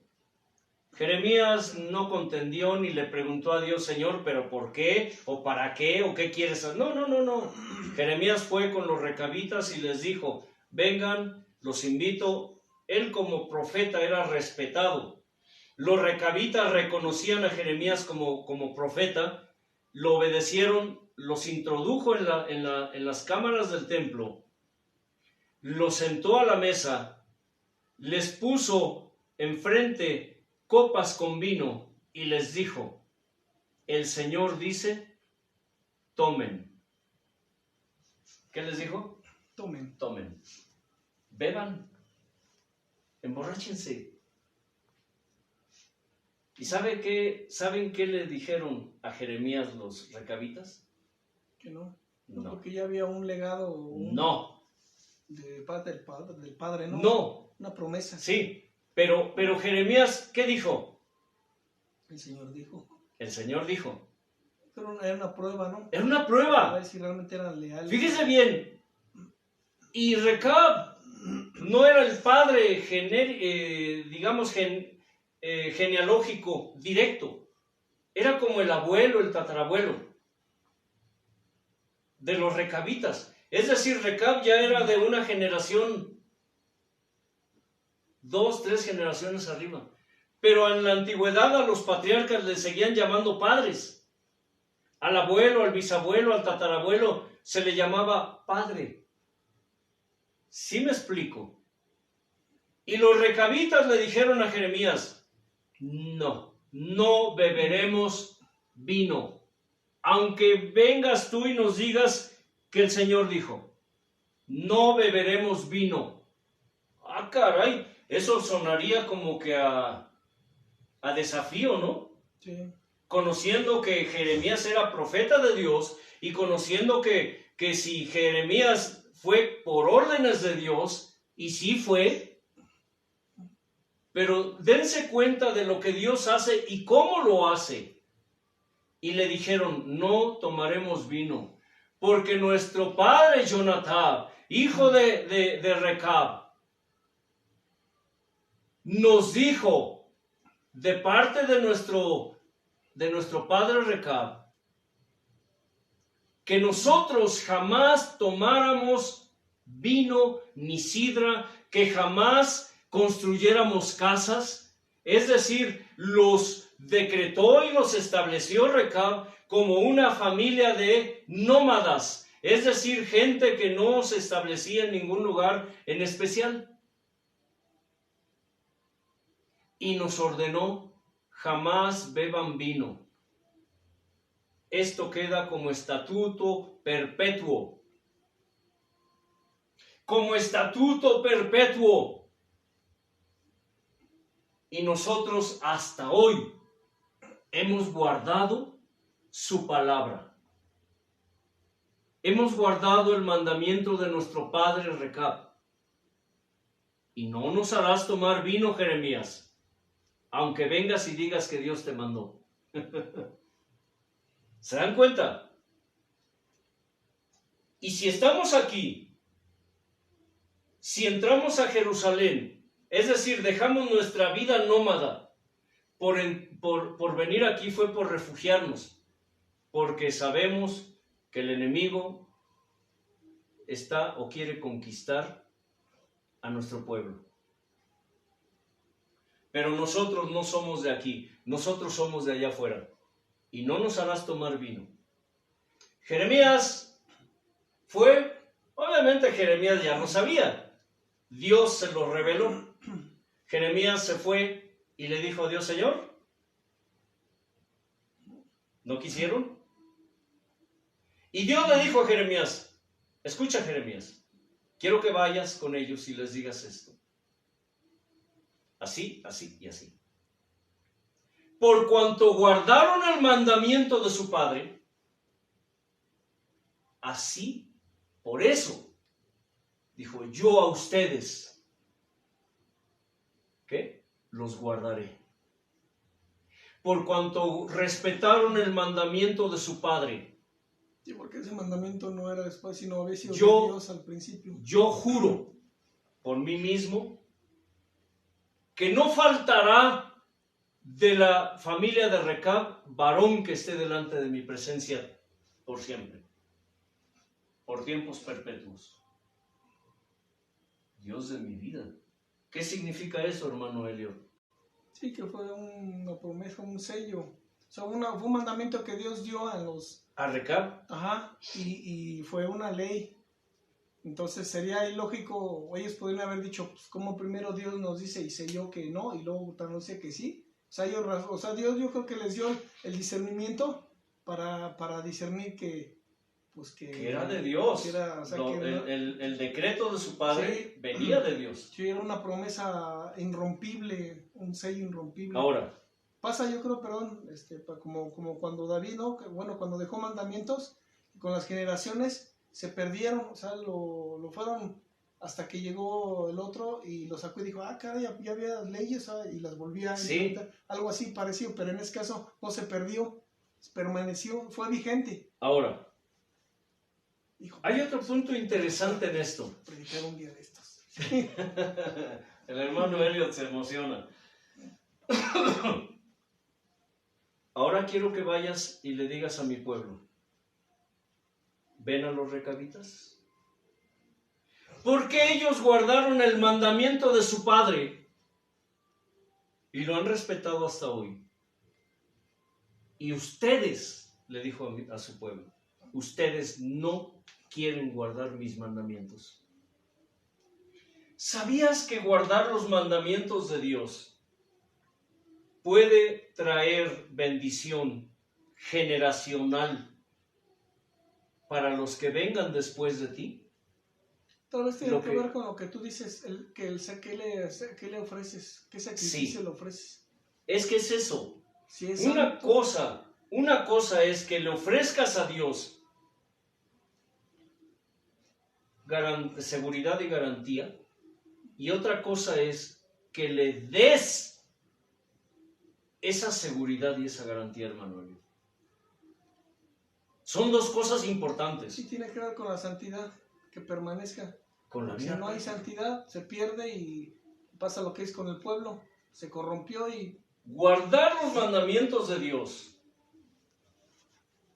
C: Jeremías no contendió ni le preguntó a Dios, Señor, ¿pero por qué? ¿O para qué? ¿O qué quieres hacer? No. Jeremías fue con los recabitas y les dijo, vengan, los invito. Él como profeta era respetado. Los recabitas reconocían a Jeremías como profeta, lo obedecieron, los introdujo en las cámaras del templo, los sentó a la mesa, les puso enfrente copas con vino y les dijo, el Señor dice, tomen. ¿Qué les dijo? Tomen. Beban. Emborráchense. ¿Y saben qué le dijeron a Jeremías los recabitas?
A: Que no.
C: No.
A: Porque ya había un legado.
C: No.
A: De parte del padre, ¿no?
C: No.
A: Una promesa.
C: Sí, pero Jeremías, ¿qué dijo?
A: El Señor dijo.
C: El Señor dijo.
A: Pero era una prueba, ¿no?
C: Era una
A: A
C: prueba.
A: ver si realmente eran leales.
C: Fíjese bien. Y Recab no era el padre genealógico directo. Era como el abuelo, el tatarabuelo de los recabitas. Es decir, Recab ya era de una generación, 2, 3 generaciones arriba. Pero en la antigüedad a los patriarcas les seguían llamando padres. Al abuelo, al bisabuelo, al tatarabuelo se le llamaba padre. ¿Sí me explico? Y los recabitas le dijeron a Jeremías: no beberemos vino, aunque vengas tú y nos digas que el Señor dijo, no beberemos vino. Ah, caray, eso sonaría como que a desafío, ¿no?
A: Sí.
C: Conociendo que Jeremías era profeta de Dios y conociendo que si Jeremías fue por órdenes de Dios, y sí fue, pero dense cuenta de lo que Dios hace y cómo lo hace. Y le dijeron: no tomaremos vino, porque nuestro padre Jonatán, hijo de Recab, nos dijo de parte de nuestro padre Recab que nosotros jamás tomáramos vino ni sidra, que jamás construyéramos casas. Es decir, los decretó y los estableció Recab como una familia de nómadas, es decir, gente que no se establecía en ningún lugar en especial. Y nos ordenó: jamás beban vino. Esto queda como estatuto perpetuo. Como estatuto perpetuo. Y nosotros hasta hoy hemos guardado su palabra. Hemos guardado el mandamiento de nuestro padre Recab. Y no nos harás tomar vino, Jeremías, aunque vengas y digas que Dios te mandó. ¿Se dan cuenta? Y si estamos aquí, si entramos a Jerusalén, es decir, dejamos nuestra vida nómada por venir aquí, fue por refugiarnos, porque sabemos que el enemigo está o quiere conquistar a nuestro pueblo. Pero nosotros no somos de aquí, nosotros somos de allá afuera. Y no nos harás tomar vino. Jeremías fue, obviamente Jeremías ya lo sabía, Dios se lo reveló. Jeremías se fue y le dijo a Dios: Señor, ¿no quisieron? Y Dios le dijo a Jeremías: escucha, Jeremías, quiero que vayas con ellos y les digas esto. Así, así y así. Por cuanto guardaron el mandamiento de su padre, así, por eso, dijo: yo a ustedes, ¿qué? Los guardaré. Por cuanto respetaron el mandamiento de su padre.
A: Sí, porque ese mandamiento no era después, sino había sido de Dios al principio.
C: Yo juro por mí mismo que no faltará de la familia de Recab varón que esté delante de mi presencia por siempre, por tiempos perpetuos. Dios de mi vida. ¿Qué significa eso, hermano Elio?
A: Sí, que fue una promesa, un sello. O sea, fue un mandamiento que Dios dio a
C: Recab.
A: Ajá, y fue una ley. Entonces sería ilógico, ellos podrían haber dicho, pues como primero Dios nos dice y selló que no, y luego nos dice que sí. O sea, Dios yo creo que les dio el discernimiento para discernir que
C: era de Dios.
A: Era, o sea,
C: el decreto de su padre, sí, venía de Dios.
A: Sí, era una promesa irrompible, un sello irrompible.
C: Ahora.
A: Pasa, yo creo, como cuando David, ¿no? Bueno, cuando dejó mandamientos, con las generaciones se perdieron, o sea, lo fueron hasta que llegó el otro y lo sacó y dijo: caray, ya había leyes, y las volvía a implementar. Algo así parecido, pero en este caso no se perdió, permaneció, fue vigente.
C: Ahora, hay otro punto interesante en esto.
A: Predicar un día de estos.
C: El hermano Elliot se emociona. Ahora quiero que vayas y le digas a mi pueblo, ¿ven a los recabitas? Porque ellos guardaron el mandamiento de su padre y lo han respetado hasta hoy. Y ustedes, le dijo a su pueblo, ustedes no quieren guardar mis mandamientos. ¿Sabías que guardar los mandamientos de Dios puede traer bendición generacional para los que vengan después de ti?
A: Tal vez tiene que ver con lo que tú dices, ¿qué le ofreces? ¿Qué sacrificio le ofreces?
C: Es que es eso.
A: Si es
C: Una cosa es que le ofrezcas a Dios seguridad y garantía, y otra cosa es que le des esa seguridad y esa garantía, hermano. Son dos cosas importantes.
A: Sí, tiene que ver con la santidad, que permanezca.
C: Con la
A: Si
C: vida.
A: no hay santidad, se pierde y pasa lo que es con el pueblo. Se corrompió y...
C: Guardar los mandamientos de Dios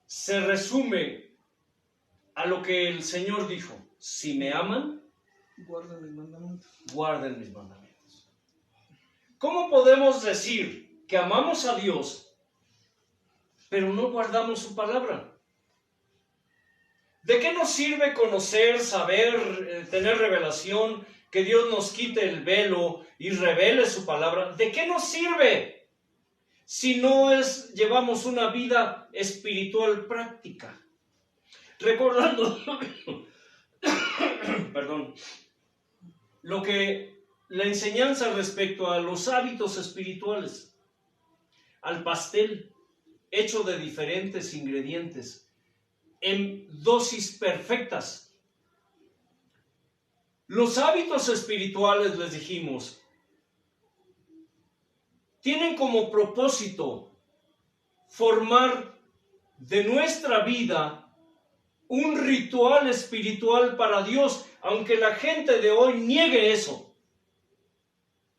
C: se resume a lo que el Señor dijo: si me aman,
A: guarden mis mandamientos.
C: Guarden mis mandamientos. ¿Cómo podemos decir que amamos a Dios, pero no guardamos su palabra? ¿De qué nos sirve conocer, saber, tener revelación, que Dios nos quite el velo y revele su palabra? ¿De qué nos sirve si no llevamos una vida espiritual práctica? Recordando, perdón, la enseñanza respecto a los hábitos espirituales, al pastel hecho de diferentes ingredientes, en dosis perfectas. Los hábitos espirituales, les dijimos, tienen como propósito formar de nuestra vida un ritual espiritual para Dios, aunque la gente de hoy niegue eso.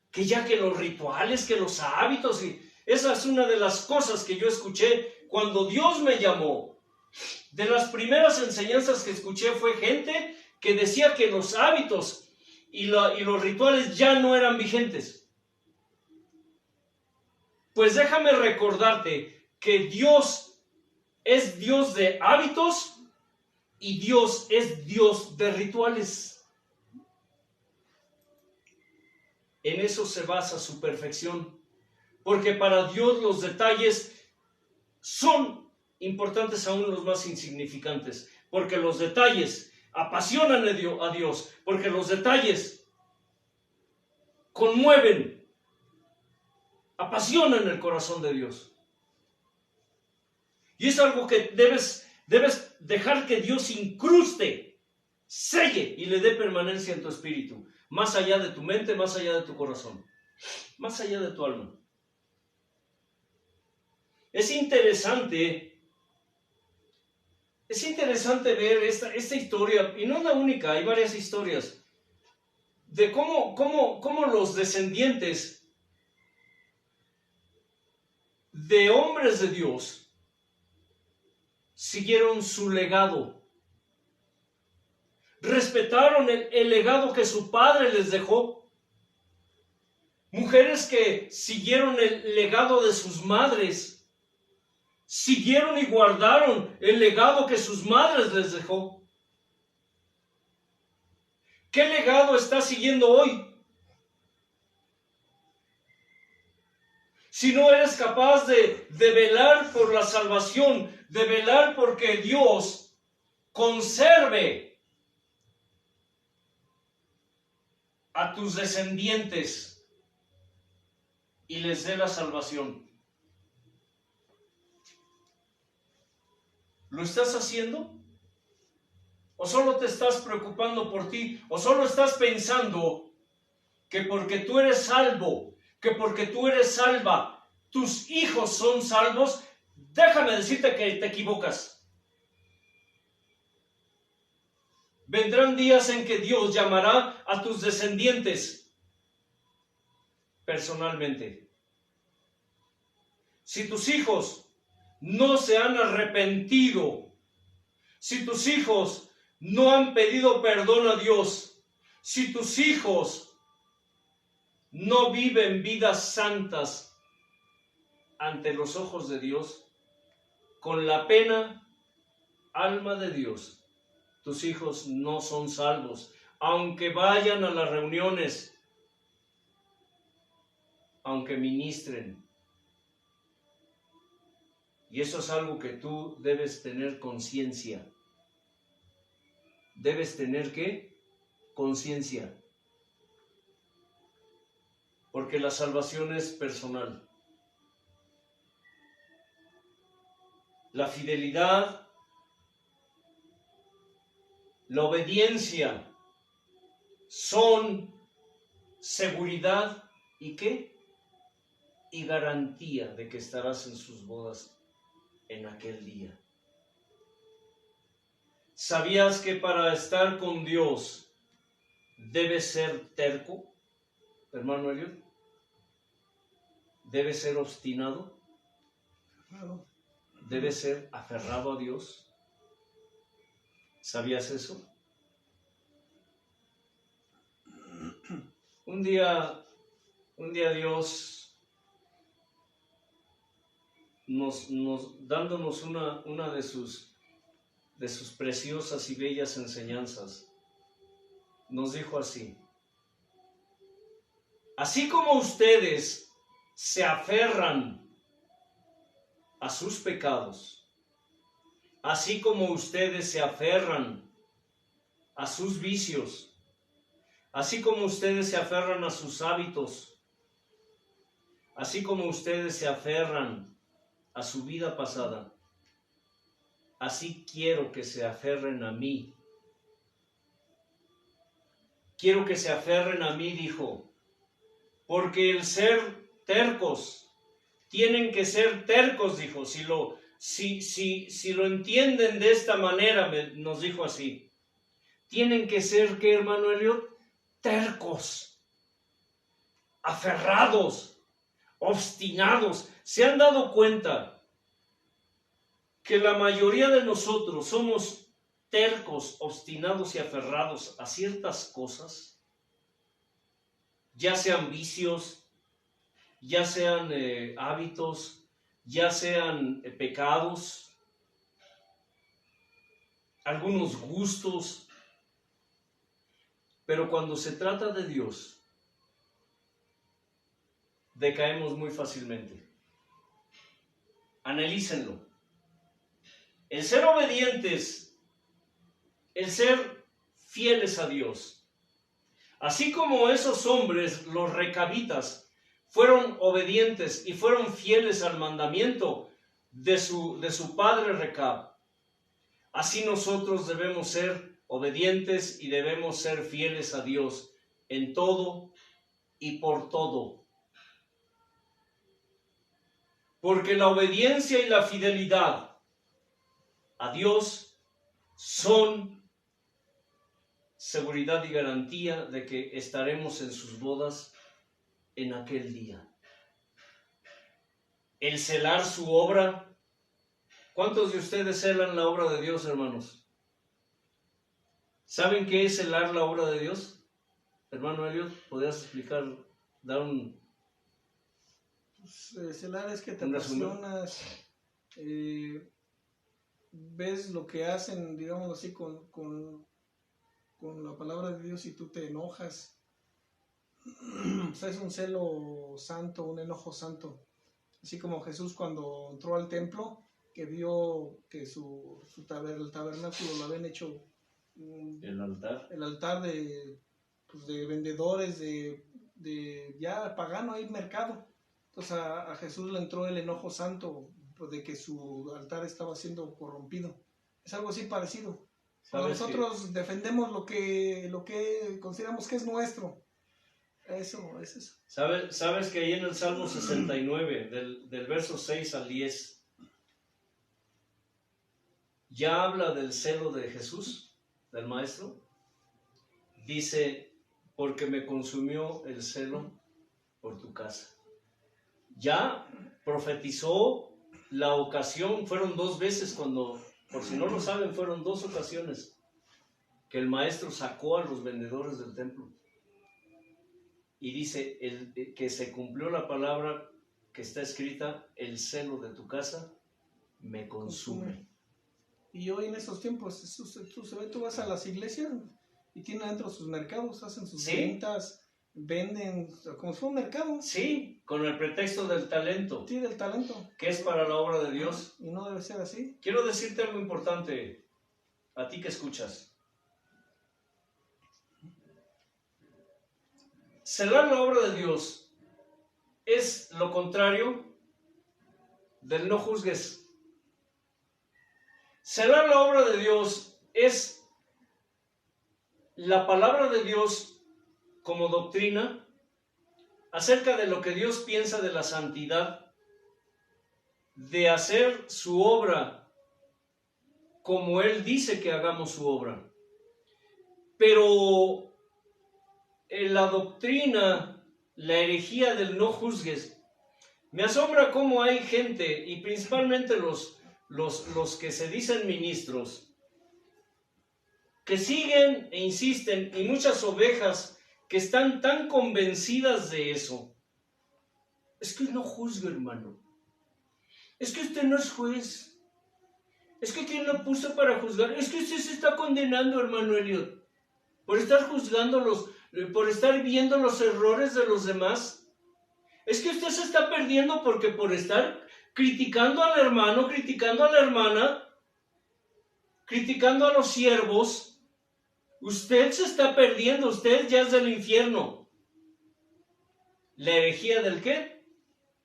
C: Que ya que los rituales, que los hábitos, y esa es una de las cosas que yo escuché cuando Dios me llamó. De las primeras enseñanzas que escuché fue gente que decía que los hábitos y los rituales ya no eran vigentes. Pues déjame recordarte que Dios es Dios de hábitos y Dios es Dios de rituales. En eso se basa su perfección, porque para Dios los detalles son importantes aún los más insignificantes, porque los detalles apasionan a Dios, porque los detalles conmueven, apasionan el corazón de Dios. Y es algo que debes dejar que Dios incruste, selle y le dé permanencia en tu espíritu, más allá de tu mente, más allá de tu corazón, más allá de tu alma. Es interesante ver esta historia, y no es la única, hay varias historias, de cómo los descendientes de hombres de Dios siguieron su legado, respetaron el legado que su padre les dejó. Mujeres que siguieron el legado de sus madres, siguieron y guardaron el legado que sus madres les dejó. ¿Qué legado estás siguiendo hoy? Si no eres capaz de velar por la salvación, de velar porque Dios conserve a tus descendientes y les dé la salvación. ¿Lo estás haciendo? ¿O solo te estás preocupando por ti? ¿O solo estás pensando que porque tú eres salvo, que porque tú eres salva, tus hijos son salvos? Déjame decirte que te equivocas. Vendrán días en que Dios llamará a tus descendientes personalmente. Si tus hijos no se han arrepentido, si tus hijos no han pedido perdón a Dios, si tus hijos no viven vidas santas ante los ojos de Dios, con la pena, alma de Dios, tus hijos no son salvos, aunque vayan a las reuniones, aunque ministren. Y eso es algo que tú debes tener conciencia. Debes tener, ¿qué? Conciencia. Porque la salvación es personal. La fidelidad, la obediencia son seguridad y ¿qué? Y garantía de que estarás en sus bodas en aquel día. ¿Sabías que para estar con Dios debes ser terco, hermano Eliot? ¿Debes ser obstinado?
A: Claro.
C: ¿Debes ser aferrado a Dios? ¿Sabías eso? Un día Dios dándonos una de sus preciosas y bellas enseñanzas, nos dijo así: así como ustedes se aferran a sus pecados, así como ustedes se aferran a sus vicios, así como ustedes se aferran a sus hábitos, así como ustedes se aferran a su vida pasada, así quiero que se aferren a mí. Quiero que se aferren a mí, dijo, porque el ser tercos, tienen que ser tercos, dijo. Si lo entienden de esta manera, nos dijo así, tienen que ser, ¿qué, hermano Eliot? Tercos, aferrados, obstinados. ¿Se han dado cuenta que la mayoría de nosotros somos tercos, obstinados y aferrados a ciertas cosas? Ya sean vicios, ya sean hábitos, ya sean pecados, algunos gustos. Pero cuando se trata de Dios, decaemos muy fácilmente. Analícenlo. El ser obedientes, el ser fieles a Dios, así como esos hombres, los recabitas, fueron obedientes y fueron fieles al mandamiento de su padre Recab, así nosotros debemos ser obedientes y debemos ser fieles a Dios en todo y por todo. Porque la obediencia y la fidelidad a Dios son seguridad y garantía de que estaremos en sus bodas en aquel día. El celar su obra. ¿Cuántos de ustedes celan la obra de Dios, hermanos? ¿Saben qué es celar la obra de Dios? Hermano Eliot, ¿podrías explicar, dar un...
A: Celar es que te apasionas, ves lo que hacen, digamos así, con la palabra de Dios y tú te enojas. O sea, es un celo santo, un enojo santo. Así como Jesús cuando entró al templo, que vio que el tabernáculo lo habían hecho
C: el altar
A: de vendedores, de ya pagano, hay mercado. Entonces a Jesús le entró el enojo santo de que su altar estaba siendo corrompido. Es algo así parecido. Cuando nosotros defendemos lo que consideramos que es nuestro, eso es eso.
C: ¿Sabes que ahí en el Salmo 69, del verso 6 al 10, ya habla del celo de Jesús, del maestro? Dice, porque me consumió el celo por tu casa. Ya profetizó la ocasión, fueron 2 veces cuando, por si no lo saben, fueron 2 ocasiones que el maestro sacó a los vendedores del templo. Y dice que se cumplió la palabra que está escrita, el celo de tu casa me consume.
A: Y hoy en estos tiempos, tú vas a las iglesias y tienen dentro sus mercados, hacen sus ventas, venden, como si fuera un mercado.
C: Sí, con el pretexto del talento.
A: Sí, del talento.
C: Que es para la obra de Dios.
A: Y no debe ser así.
C: Quiero decirte algo importante, a ti que escuchas. Celar la obra de Dios es lo contrario del no juzgues. Celar la obra de Dios es la palabra de Dios como doctrina acerca de lo que Dios piensa de la santidad, de hacer su obra como Él dice que hagamos su obra. Pero la doctrina, la herejía del no juzgues, me asombra cómo hay gente, y principalmente los que se dicen ministros, que siguen e insisten, y muchas ovejas que están tan convencidas de eso. Es que no juzgue, hermano. Es que usted no es juez. Es que ¿quién lo puso para juzgar? Es que usted se está condenando, hermano Elliot, por estar juzgando por estar viendo los errores de los demás. Es que usted se está perdiendo porque por estar criticando al hermano, criticando a la hermana, criticando a los siervos, usted se está perdiendo, usted ya es del infierno. ¿La herejía del qué?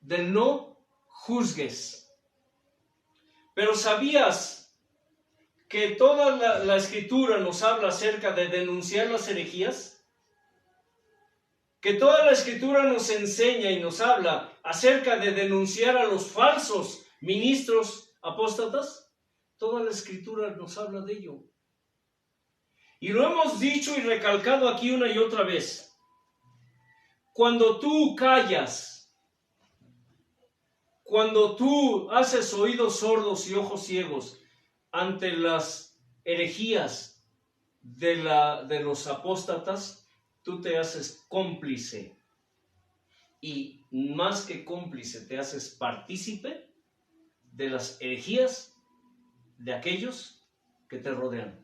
C: Del no juzgues. Pero ¿sabías que toda la escritura nos habla acerca de denunciar las herejías? Que toda la escritura nos enseña y nos habla acerca de denunciar a los falsos ministros apóstatas. Toda la escritura nos habla de ello. Y lo hemos dicho y recalcado aquí una y otra vez. Cuando tú callas, cuando tú haces oídos sordos y ojos ciegos ante las herejías de los apóstatas, tú te haces cómplice, y más que cómplice, te haces partícipe de las herejías de aquellos que te rodean.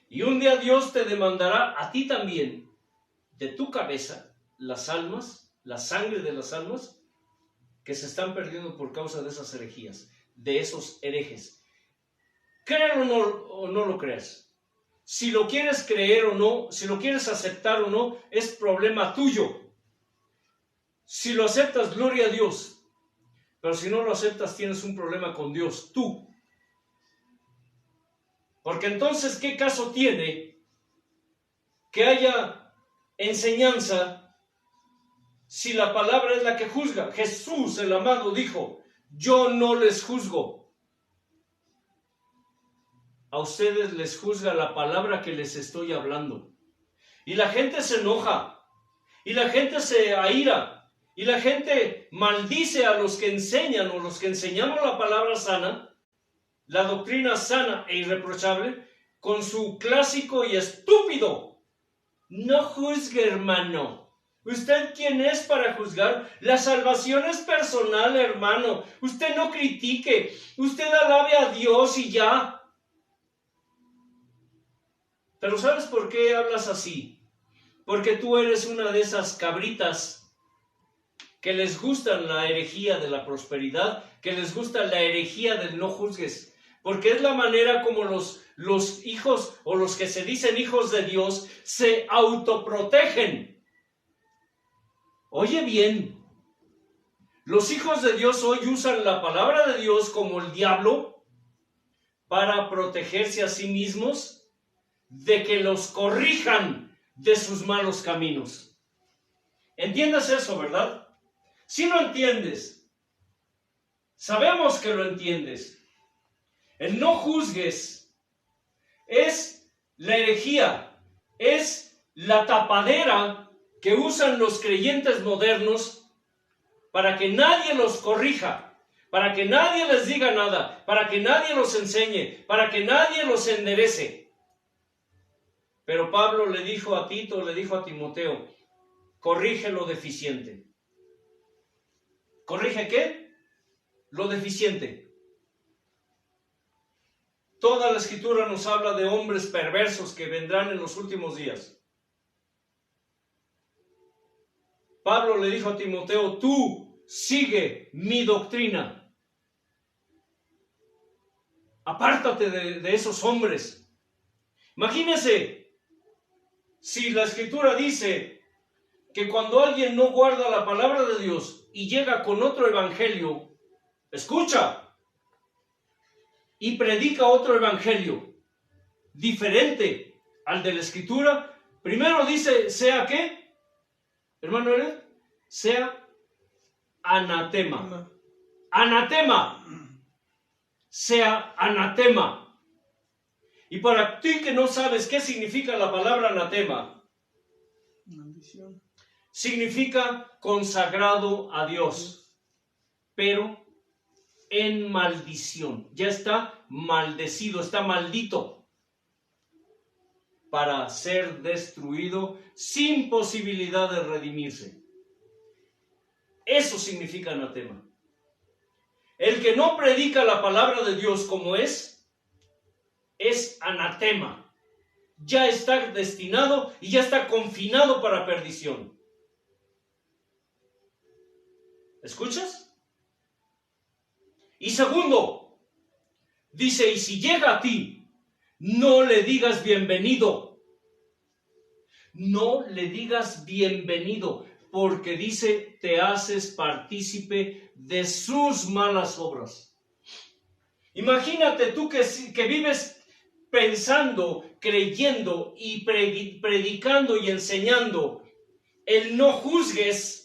C: Y un día Dios te demandará a ti también, de tu cabeza, las almas, la sangre de las almas que se están perdiendo por causa de esas herejías, de esos herejes. Créelo o no lo creas. Si lo quieres creer o no, si lo quieres aceptar o no, es problema tuyo. Si lo aceptas, gloria a Dios. Pero si no lo aceptas, tienes un problema con Dios, tú. Porque entonces, ¿qué caso tiene que haya enseñanza si la palabra es la que juzga? Jesús, el amado, dijo, yo no les juzgo. A ustedes les juzga la palabra que les estoy hablando. Y la gente se enoja, y la gente se aira, y la gente maldice a los que enseñan o los que enseñamos la palabra sana, la doctrina sana e irreprochable, con su clásico y estúpido: no juzgue, hermano. ¿Usted quién es para juzgar? La salvación es personal, hermano. Usted no critique, usted alabe a Dios y ya. Pero ¿sabes por qué hablas así? Porque tú eres una de esas cabritas que les gusta la herejía de la prosperidad, que les gusta la herejía del no juzgues. Porque es la manera como los hijos o los que se dicen hijos de Dios se autoprotegen. Oye bien, los hijos de Dios hoy usan la palabra de Dios como el diablo para protegerse a sí mismos de que los corrijan de sus malos caminos. ¿Entiendes eso, verdad? Si lo entiendes, sabemos que lo entiendes. El no juzgues es La herejía es la tapadera que usan los creyentes modernos para que nadie los corrija, para que nadie les diga nada, para que nadie los enseñe, para que nadie los enderece. Pero Pablo le dijo a Tito, le dijo a Timoteo, corrige lo deficiente. ¿Corrige qué? Lo deficiente. Toda la Escritura nos habla de hombres perversos que vendrán en los últimos días. Pablo le dijo a Timoteo, tú sigue mi doctrina. Apártate de esos hombres. Imagínense, si la Escritura dice que cuando alguien no guarda la palabra de Dios y llega con otro evangelio, escucha, y predica otro evangelio diferente al de la Escritura, primero dice, ¿sea qué? Hermano, sea anatema. Anatema. Sea anatema. Y para ti que no sabes qué significa la palabra anatema,
A: Maldición.
C: significa consagrado a Dios, pero en maldición. Ya está maldecido, está maldito para ser destruido sin posibilidad de redimirse. Eso significa anatema. El que no predica la palabra de Dios como es anatema. Ya está destinado y ya está confinado para perdición. ¿Escuchas? Y segundo, dice, y si llega a ti, no le digas bienvenido. No le digas bienvenido, porque dice, te haces partícipe de sus malas obras. Imagínate tú que vives pensando, creyendo y predicando y enseñando el no juzgues.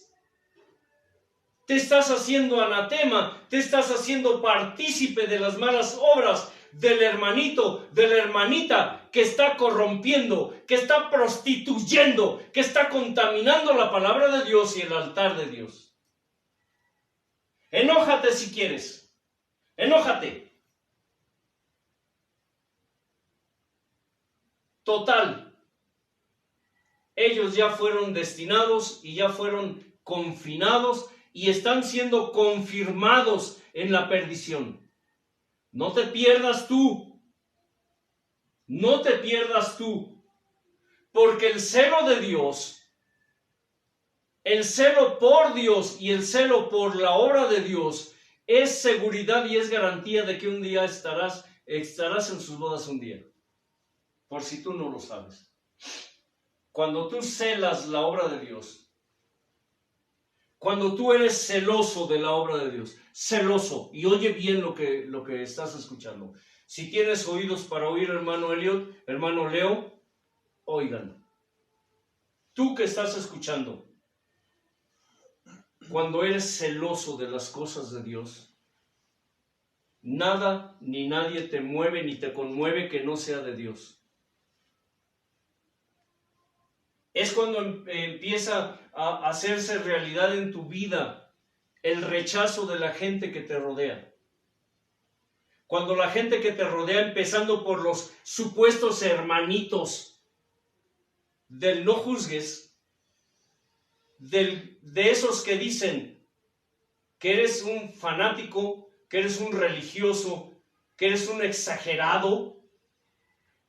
C: Te estás haciendo anatema, te estás haciendo partícipe de las malas obras del hermanito, de la hermanita que está corrompiendo, que está prostituyendo, que está contaminando la palabra de Dios y el altar de Dios. Enójate si quieres, enójate. Total, ellos ya fueron destinados y ya fueron confinados y están siendo confirmados en la perdición. No te pierdas tú. No te pierdas tú. Porque el celo de Dios, el celo por Dios y el celo por la obra de Dios es seguridad y es garantía de que un día estarás en sus bodas un día. Por si tú no lo sabes. Cuando tú celas la obra de Dios, cuando tú eres celoso de la obra de Dios, celoso, y oye bien lo que estás escuchando. Si tienes oídos para oír, hermano Elliot, hermano Leo, oigan. Tú que estás escuchando, cuando eres celoso de las cosas de Dios, nada ni nadie te mueve ni te conmueve que no sea de Dios. Es cuando empieza a hacerse realidad en tu vida el rechazo de la gente que te rodea. Cuando la gente que te rodea, empezando por los supuestos hermanitos del no juzgues, de esos que dicen que eres un fanático, que eres un religioso, que eres un exagerado,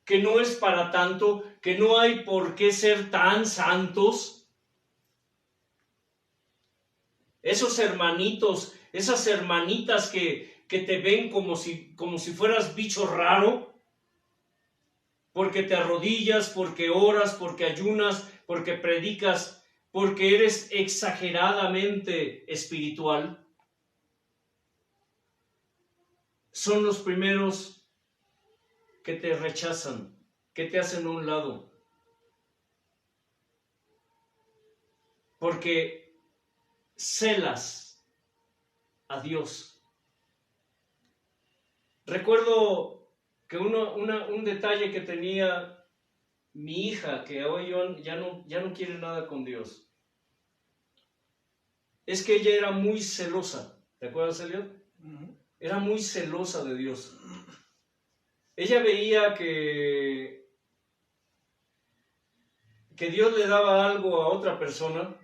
C: que no es para tanto, que no hay por qué ser tan santos. Esos hermanitos, esas hermanitas que te ven como si fueras bicho raro, porque te arrodillas, porque oras, porque ayunas, porque predicas, porque eres exageradamente espiritual. Son los primeros que te rechazan, que te hacen a un lado. Porque celas a Dios. Recuerdo que un detalle que tenía mi hija, que hoy ya no quiere nada con Dios, es que ella era muy celosa. ¿Te acuerdas, Elliot? Era muy celosa de Dios. Ella veía que Dios le daba algo a otra persona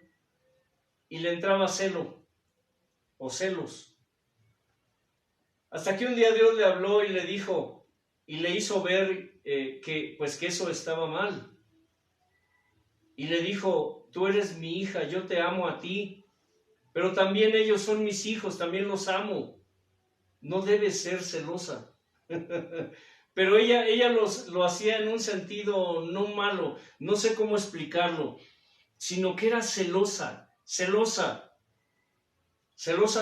C: y le entraba celo o celos. Hasta que un día Dios le habló y le dijo, y le hizo ver que eso estaba mal. Y le dijo, tú eres mi hija, yo te amo a ti, pero también ellos son mis hijos, también los amo. No debes ser celosa. Pero ella lo hacía en un sentido no malo, no sé cómo explicarlo, sino que era celosa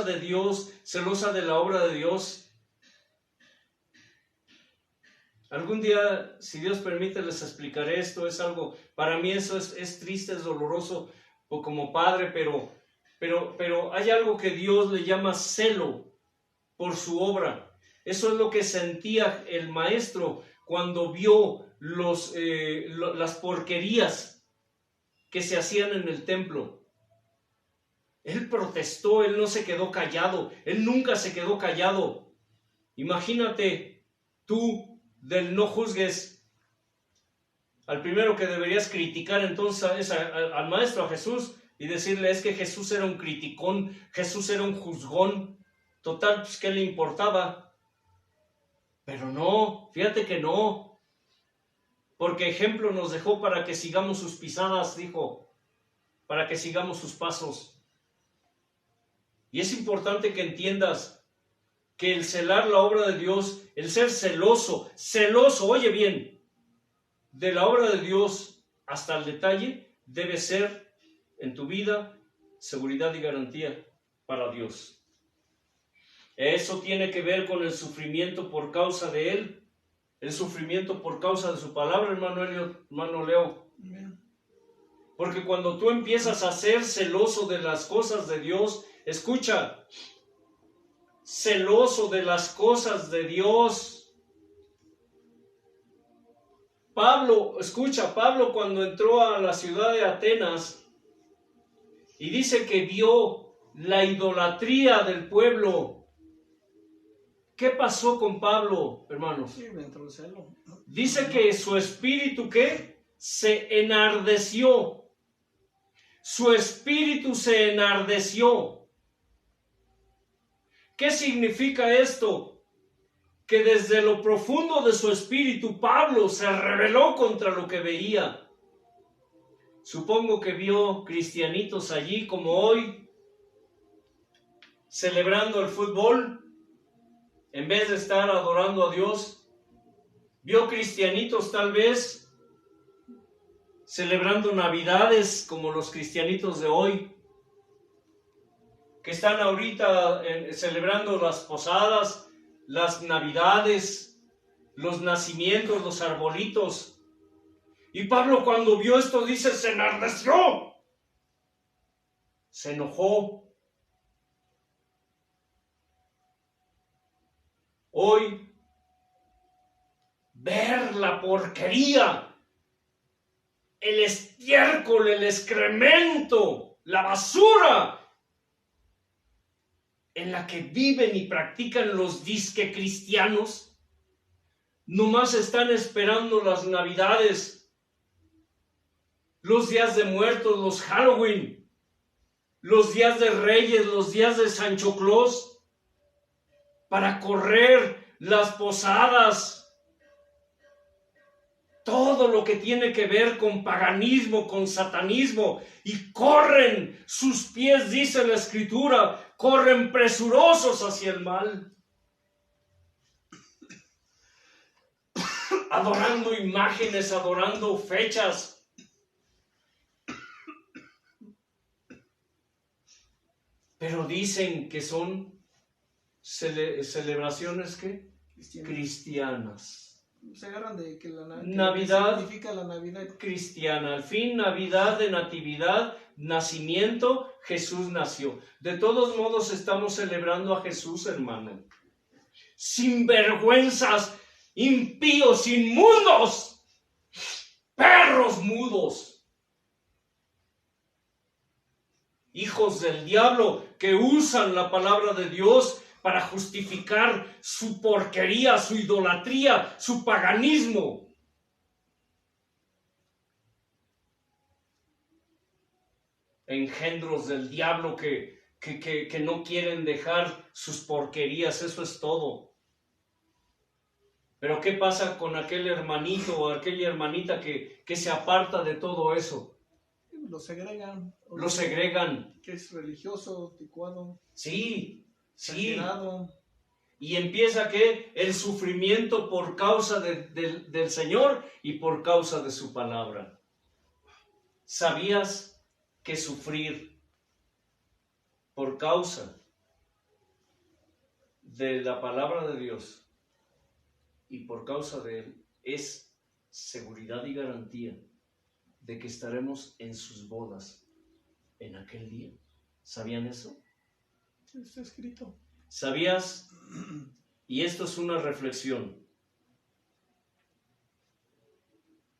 C: de Dios, celosa de la obra de Dios. Algún día, si Dios permite, les explicaré esto. Es algo, para mí eso es triste, es doloroso como padre, pero hay algo que Dios le llama celo por su obra. Eso es lo que sentía el maestro cuando vio las porquerías que se hacían en el templo. Él protestó, él no se quedó callado, él nunca se quedó callado. Imagínate tú del no juzgues. Al primero que deberías criticar entonces es al maestro, a Jesús, y decirle, es que Jesús era un criticón, Jesús era un juzgón. Total, pues ¿qué le importaba? Pero no, fíjate que no, porque ejemplo nos dejó para que sigamos sus pisadas, dijo, para que sigamos sus pasos. Y es importante que entiendas que el celar la obra de Dios, el ser celoso, oye bien, de la obra de Dios hasta el detalle, debe ser en tu vida seguridad y garantía para Dios. Eso tiene que ver con el sufrimiento por causa de Él, el sufrimiento por causa de su palabra, hermano Elliot, hermano Leo. Porque cuando tú empiezas a ser celoso de las cosas de Dios, escucha, celoso de las cosas de Dios. Pablo cuando entró a la ciudad de Atenas y dice que vio la idolatría del pueblo. ¿Qué pasó con Pablo, hermanos?
A: Sí, me entró el celo.
C: Dice que su espíritu, ¿qué? Se enardeció. Su espíritu se enardeció. ¿Qué significa esto? Que desde lo profundo de su espíritu, Pablo se rebeló contra lo que veía. Supongo que vio cristianitos allí como hoy, celebrando el fútbol, en vez de estar adorando a Dios. Vio cristianitos tal vez celebrando navidades como los cristianitos de hoy, que están ahorita celebrando las posadas, las navidades, los nacimientos, los arbolitos. Y Pablo cuando vio esto dice, se enardeció, se enojó. Hoy, ver la porquería, el estiércol, el excremento, la basura en la que viven y practican los disque cristianos, nomás están esperando las navidades, los días de muertos, los Halloween, los días de Reyes, los días de Sancho Claus, para correr las posadas, todo lo que tiene que ver con paganismo, con satanismo, y corren, sus pies, dice la Escritura, corren presurosos hacia el mal, adorando imágenes, adorando fechas. Pero dicen que son celebraciones ¿qué? Cristianas.
A: Se agarran de que la
C: Navidad
A: significa la Navidad
C: cristiana. Al fin, Navidad de natividad, nacimiento, Jesús nació. De todos modos estamos celebrando a Jesús, hermano. Sinvergüenzas, impíos, inmundos, perros mudos, hijos del diablo que usan la palabra de Dios para justificar su porquería, su idolatría, su paganismo. Engendros del diablo que no quieren dejar sus porquerías, eso es todo. Pero ¿qué pasa con aquel hermanito o aquella hermanita que se aparta de todo eso?
A: Lo segregan.
C: Lo segregan.
A: Que es religioso, ticuano.
C: Sí, sí.
A: Exagerado.
C: Y empieza ¿qué? El sufrimiento por causa del Señor y por causa de su palabra. ¿Sabías que sufrir por causa de la palabra de Dios y por causa de Él es seguridad y garantía de que estaremos en sus bodas en aquel día? ¿Sabían eso?
A: Está escrito.
C: ¿Sabías? Y esto es una reflexión.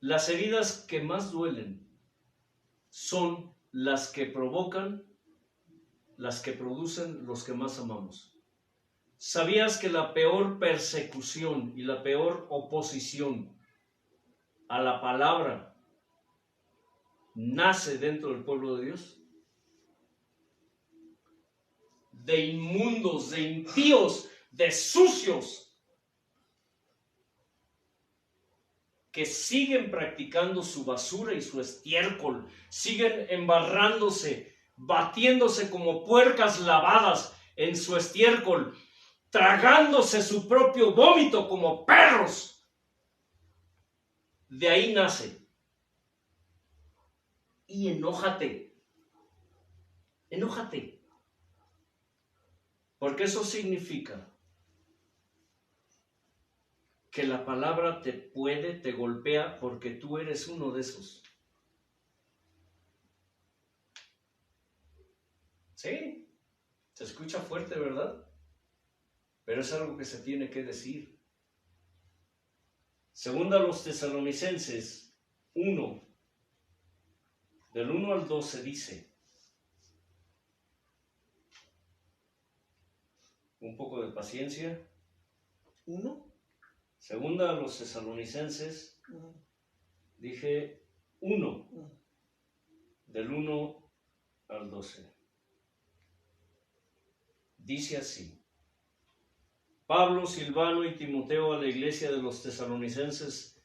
C: Las heridas que más duelen son las que provocan, las que producen los que más amamos. ¿Sabías que la peor persecución y la peor oposición a la palabra nace dentro del pueblo de Dios? De inmundos, de impíos, de sucios, que siguen practicando su basura y su estiércol, siguen embarrándose, batiéndose como puercas lavadas en su estiércol, tragándose su propio vómito como perros. De ahí nace. Y enójate. Enójate. Porque eso significa que la palabra te golpea porque tú eres uno de esos. Sí, se escucha fuerte, ¿verdad? Pero es algo que se tiene que decir. Segunda a los Tesalonicenses 1, del 1 al 12 dice, un poco de paciencia.
A: ¿Uno?
C: Segunda a los Tesalonicenses, dije 1, del 1 al 12. Dice así: Pablo, Silvano y Timoteo a la iglesia de los Tesalonicenses,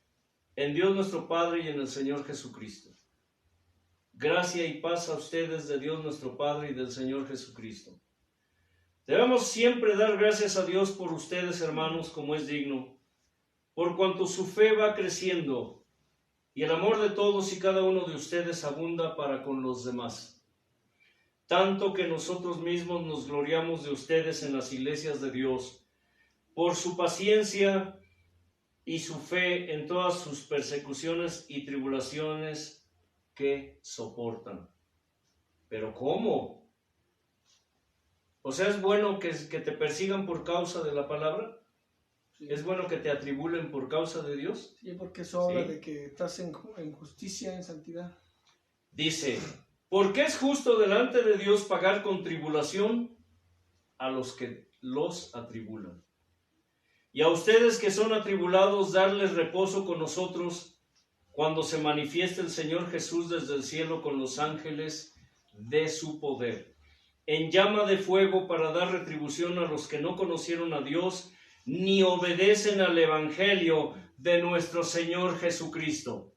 C: en Dios nuestro Padre y en el Señor Jesucristo. Gracia y paz a ustedes de Dios nuestro Padre y del Señor Jesucristo. Debemos siempre dar gracias a Dios por ustedes, hermanos, como es digno, por cuanto su fe va creciendo y el amor de todos y cada uno de ustedes abunda para con los demás. Tanto que nosotros mismos nos gloriamos de ustedes en las iglesias de Dios, por su paciencia y su fe en todas sus persecuciones y tribulaciones que soportan. ¿Pero cómo? O sea, ¿es bueno que te persigan por causa de la palabra?
A: Sí.
C: ¿Es bueno que te atribulen por causa de Dios?
A: Sí, porque eso habla
C: Sí.
A: de que estás en justicia, en santidad.
C: Dice, porque es justo delante de Dios pagar con tribulación a los que los atribulan. Y a ustedes que son atribulados, darles reposo con nosotros cuando se manifieste el Señor Jesús desde el cielo con los ángeles de su poder, en llama de fuego para dar retribución a los que no conocieron a Dios ni obedecen al Evangelio de nuestro Señor Jesucristo,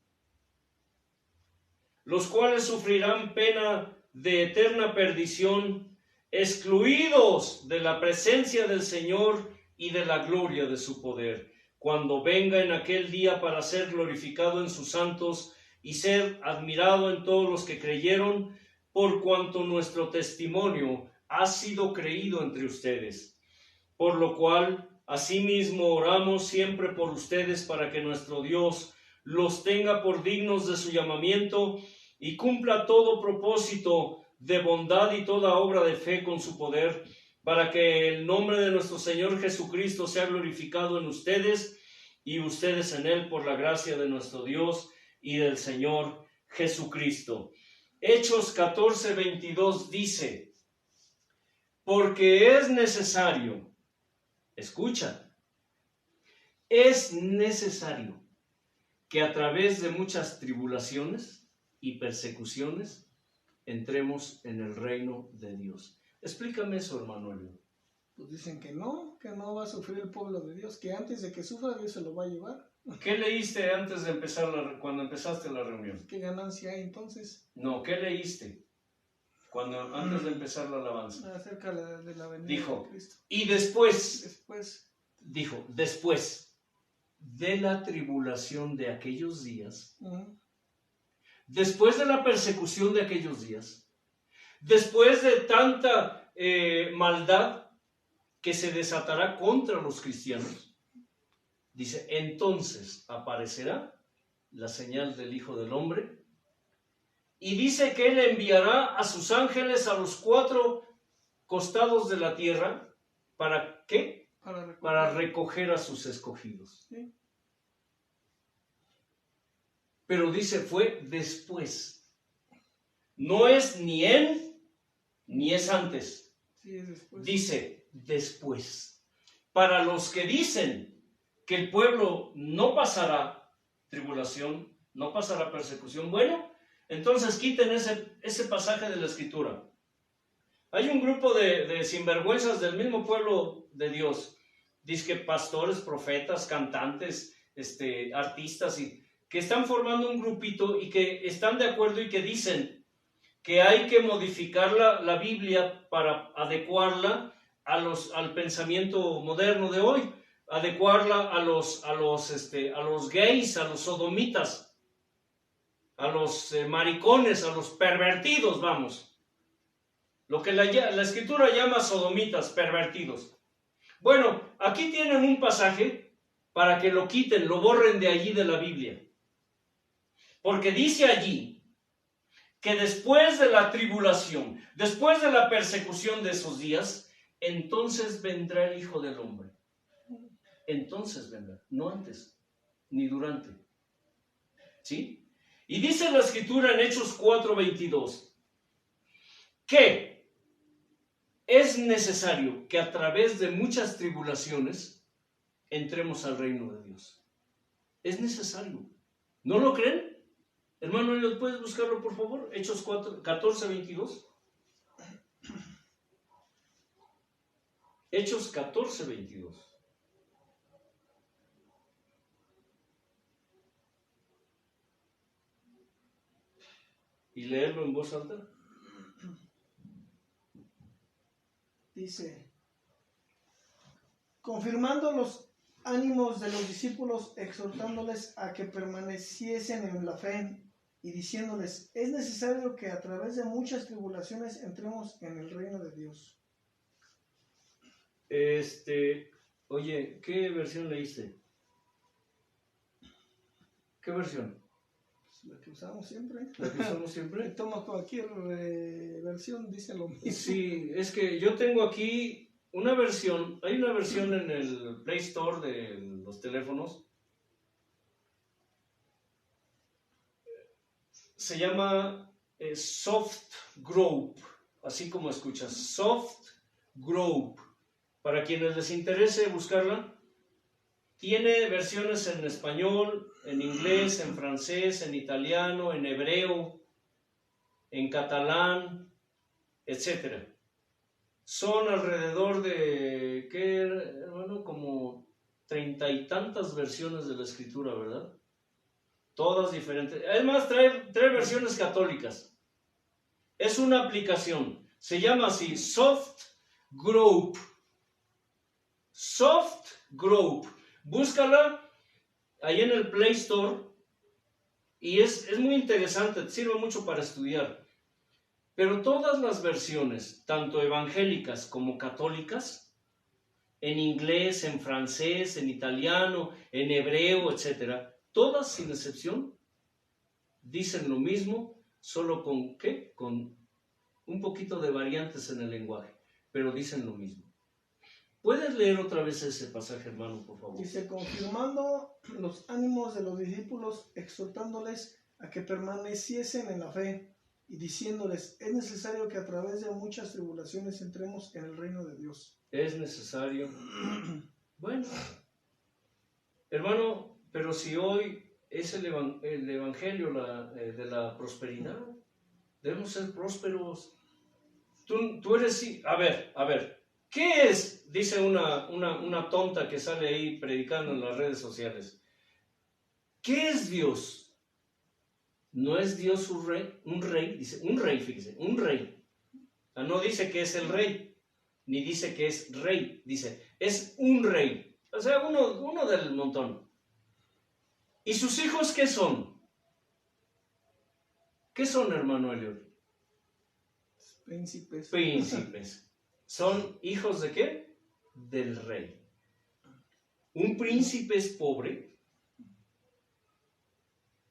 C: los cuales sufrirán pena de eterna perdición, excluidos de la presencia del Señor y de la gloria de su poder, cuando venga en aquel día para ser glorificado en sus santos y ser admirado en todos los que creyeron, por cuanto nuestro testimonio ha sido creído entre ustedes. Por lo cual, asimismo oramos siempre por ustedes para que nuestro Dios los tenga por dignos de su llamamiento y cumpla todo propósito de bondad y toda obra de fe con su poder, para que el nombre de nuestro Señor Jesucristo sea glorificado en ustedes y ustedes en Él por la gracia de nuestro Dios y del Señor Jesucristo. Hechos 14:22 dice, porque es necesario, escucha, es necesario que a través de muchas tribulaciones y persecuciones entremos en el reino de Dios. Explícame eso, hermano Elio.
A: Pues dicen que no va a sufrir el pueblo de Dios, que antes de que sufra Dios se lo va a llevar.
C: ¿Qué leíste antes de empezar cuando empezaste la reunión?
A: ¿Qué ganancia hay entonces?
C: No, ¿qué leíste antes de empezar la alabanza?
A: Acerca de la venida
C: Dijo,
A: de Cristo.
C: y después,
A: Después,
C: después de la tribulación de aquellos días, después de la persecución de aquellos días, después de tanta maldad que se desatará contra los cristianos, dice, entonces aparecerá la señal del Hijo del Hombre, y dice que Él enviará a sus ángeles a los 4 costados de la tierra, ¿para qué? Para recoger a sus escogidos.
A: Sí.
C: Pero dice, fue después. No es ni en, ni es antes.
A: Sí, es después.
C: Dice, después. Para los que dicen que el pueblo no pasará tribulación, no pasará persecución, bueno, entonces quiten ese pasaje de la Escritura. Hay un grupo de sinvergüenzas del mismo pueblo de Dios, dice que pastores, profetas, cantantes, artistas, y que están formando un grupito y que están de acuerdo y que dicen que hay que modificar la Biblia para adecuarla al pensamiento moderno de hoy, adecuarla a los gays, a los sodomitas, a los maricones, a los pervertidos, vamos. Lo que la Escritura llama sodomitas, pervertidos. Bueno, aquí tienen un pasaje para que lo quiten, lo borren de allí de la Biblia. Porque dice allí que después de la tribulación, después de la persecución de esos días, entonces vendrá el Hijo del Hombre. Entonces vendrá, no antes, ni durante. ¿Sí? Y dice la Escritura en Hechos 4:22 que es necesario que a través de muchas tribulaciones entremos al reino de Dios. Es necesario. ¿No lo creen? Hermano, ¿puedes buscarlo, por favor? Hechos 14:22. Hechos 14:22. Y leerlo en voz alta.
A: Dice, confirmando los ánimos de los discípulos, exhortándoles a que permaneciesen en la fe y diciéndoles, es necesario que a través de muchas tribulaciones entremos en el reino de Dios.
C: Oye, ¿qué versión leíste? ¿Qué versión?
A: La que usamos siempre.
C: ¿La que usamos siempre?
A: Toma cualquier versión, dice lo mismo.
C: Sí, es que yo tengo aquí una versión, hay una versión en el Play Store de los teléfonos. Se llama Soft Group, así como escuchas, Soft Group. Para quienes les interese buscarla, tiene versiones en español, en inglés, en francés, en italiano, en hebreo, en catalán, etc. Son alrededor de, ¿qué, hermano? Como 30 y tantas versiones de la Escritura, ¿verdad? Todas diferentes. Además, trae versiones católicas. Es una aplicación. Se llama así, Soft Group. Soft Group. Búscala ahí en el Play Store. Y es muy interesante, te sirve mucho para estudiar. Pero todas las versiones, tanto evangélicas como católicas, en inglés, en francés, en italiano, en hebreo, etc., todas sin excepción dicen lo mismo, solo con ¿qué? Con un poquito de variantes en el lenguaje, pero dicen lo mismo. ¿Puedes leer otra vez ese pasaje, hermano, por favor?
A: Dice, confirmando los ánimos de los discípulos, exhortándoles a que permaneciesen en la fe y diciéndoles, es necesario que a través de muchas tribulaciones entremos en el reino de Dios.
C: Es necesario. Bueno, hermano, pero si hoy es el evangelio de la prosperidad, debemos ser prósperos. Tú eres... A ver, ¿qué es? Dice una tonta que sale ahí predicando en las redes sociales. ¿Qué es Dios? ¿No es Dios un rey? Dice, un rey, fíjese, un rey. No dice que es el rey, ni dice que es rey, dice, es un rey. O sea, uno del montón. ¿Y sus hijos qué son? ¿Qué son, hermano Eliot?
A: Príncipes.
C: Príncipes. ¿Son hijos de qué? Del rey. ¿Un príncipe es pobre?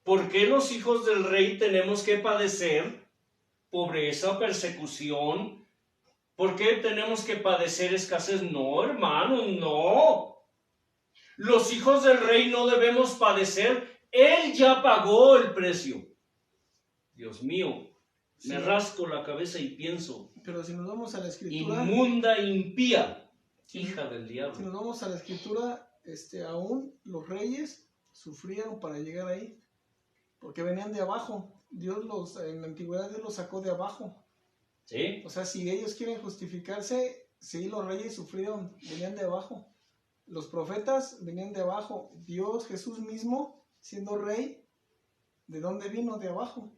C: ¿Por qué los hijos del rey tenemos que padecer pobreza, persecución? ¿Por qué tenemos que padecer escasez? No, hermano, no. Los hijos del rey no debemos padecer. Él ya pagó el precio. Dios mío,
A: Sí.
C: me rasco la cabeza y pienso,
A: Pero si nos vamos a la escritura,
C: inmunda, impía,
A: Sí.
C: hija del
A: si
C: diablo.
A: nos vamos a la escritura, aún los reyes sufrieron para llegar ahí, porque venían de abajo. En la antigüedad Dios los sacó de abajo.
C: ¿Sí?
A: O sea, si ellos quieren justificarse, sí, los reyes sufrieron, venían de abajo. Los profetas venían de abajo. Dios, Jesús mismo, siendo rey, ¿de dónde vino? De abajo.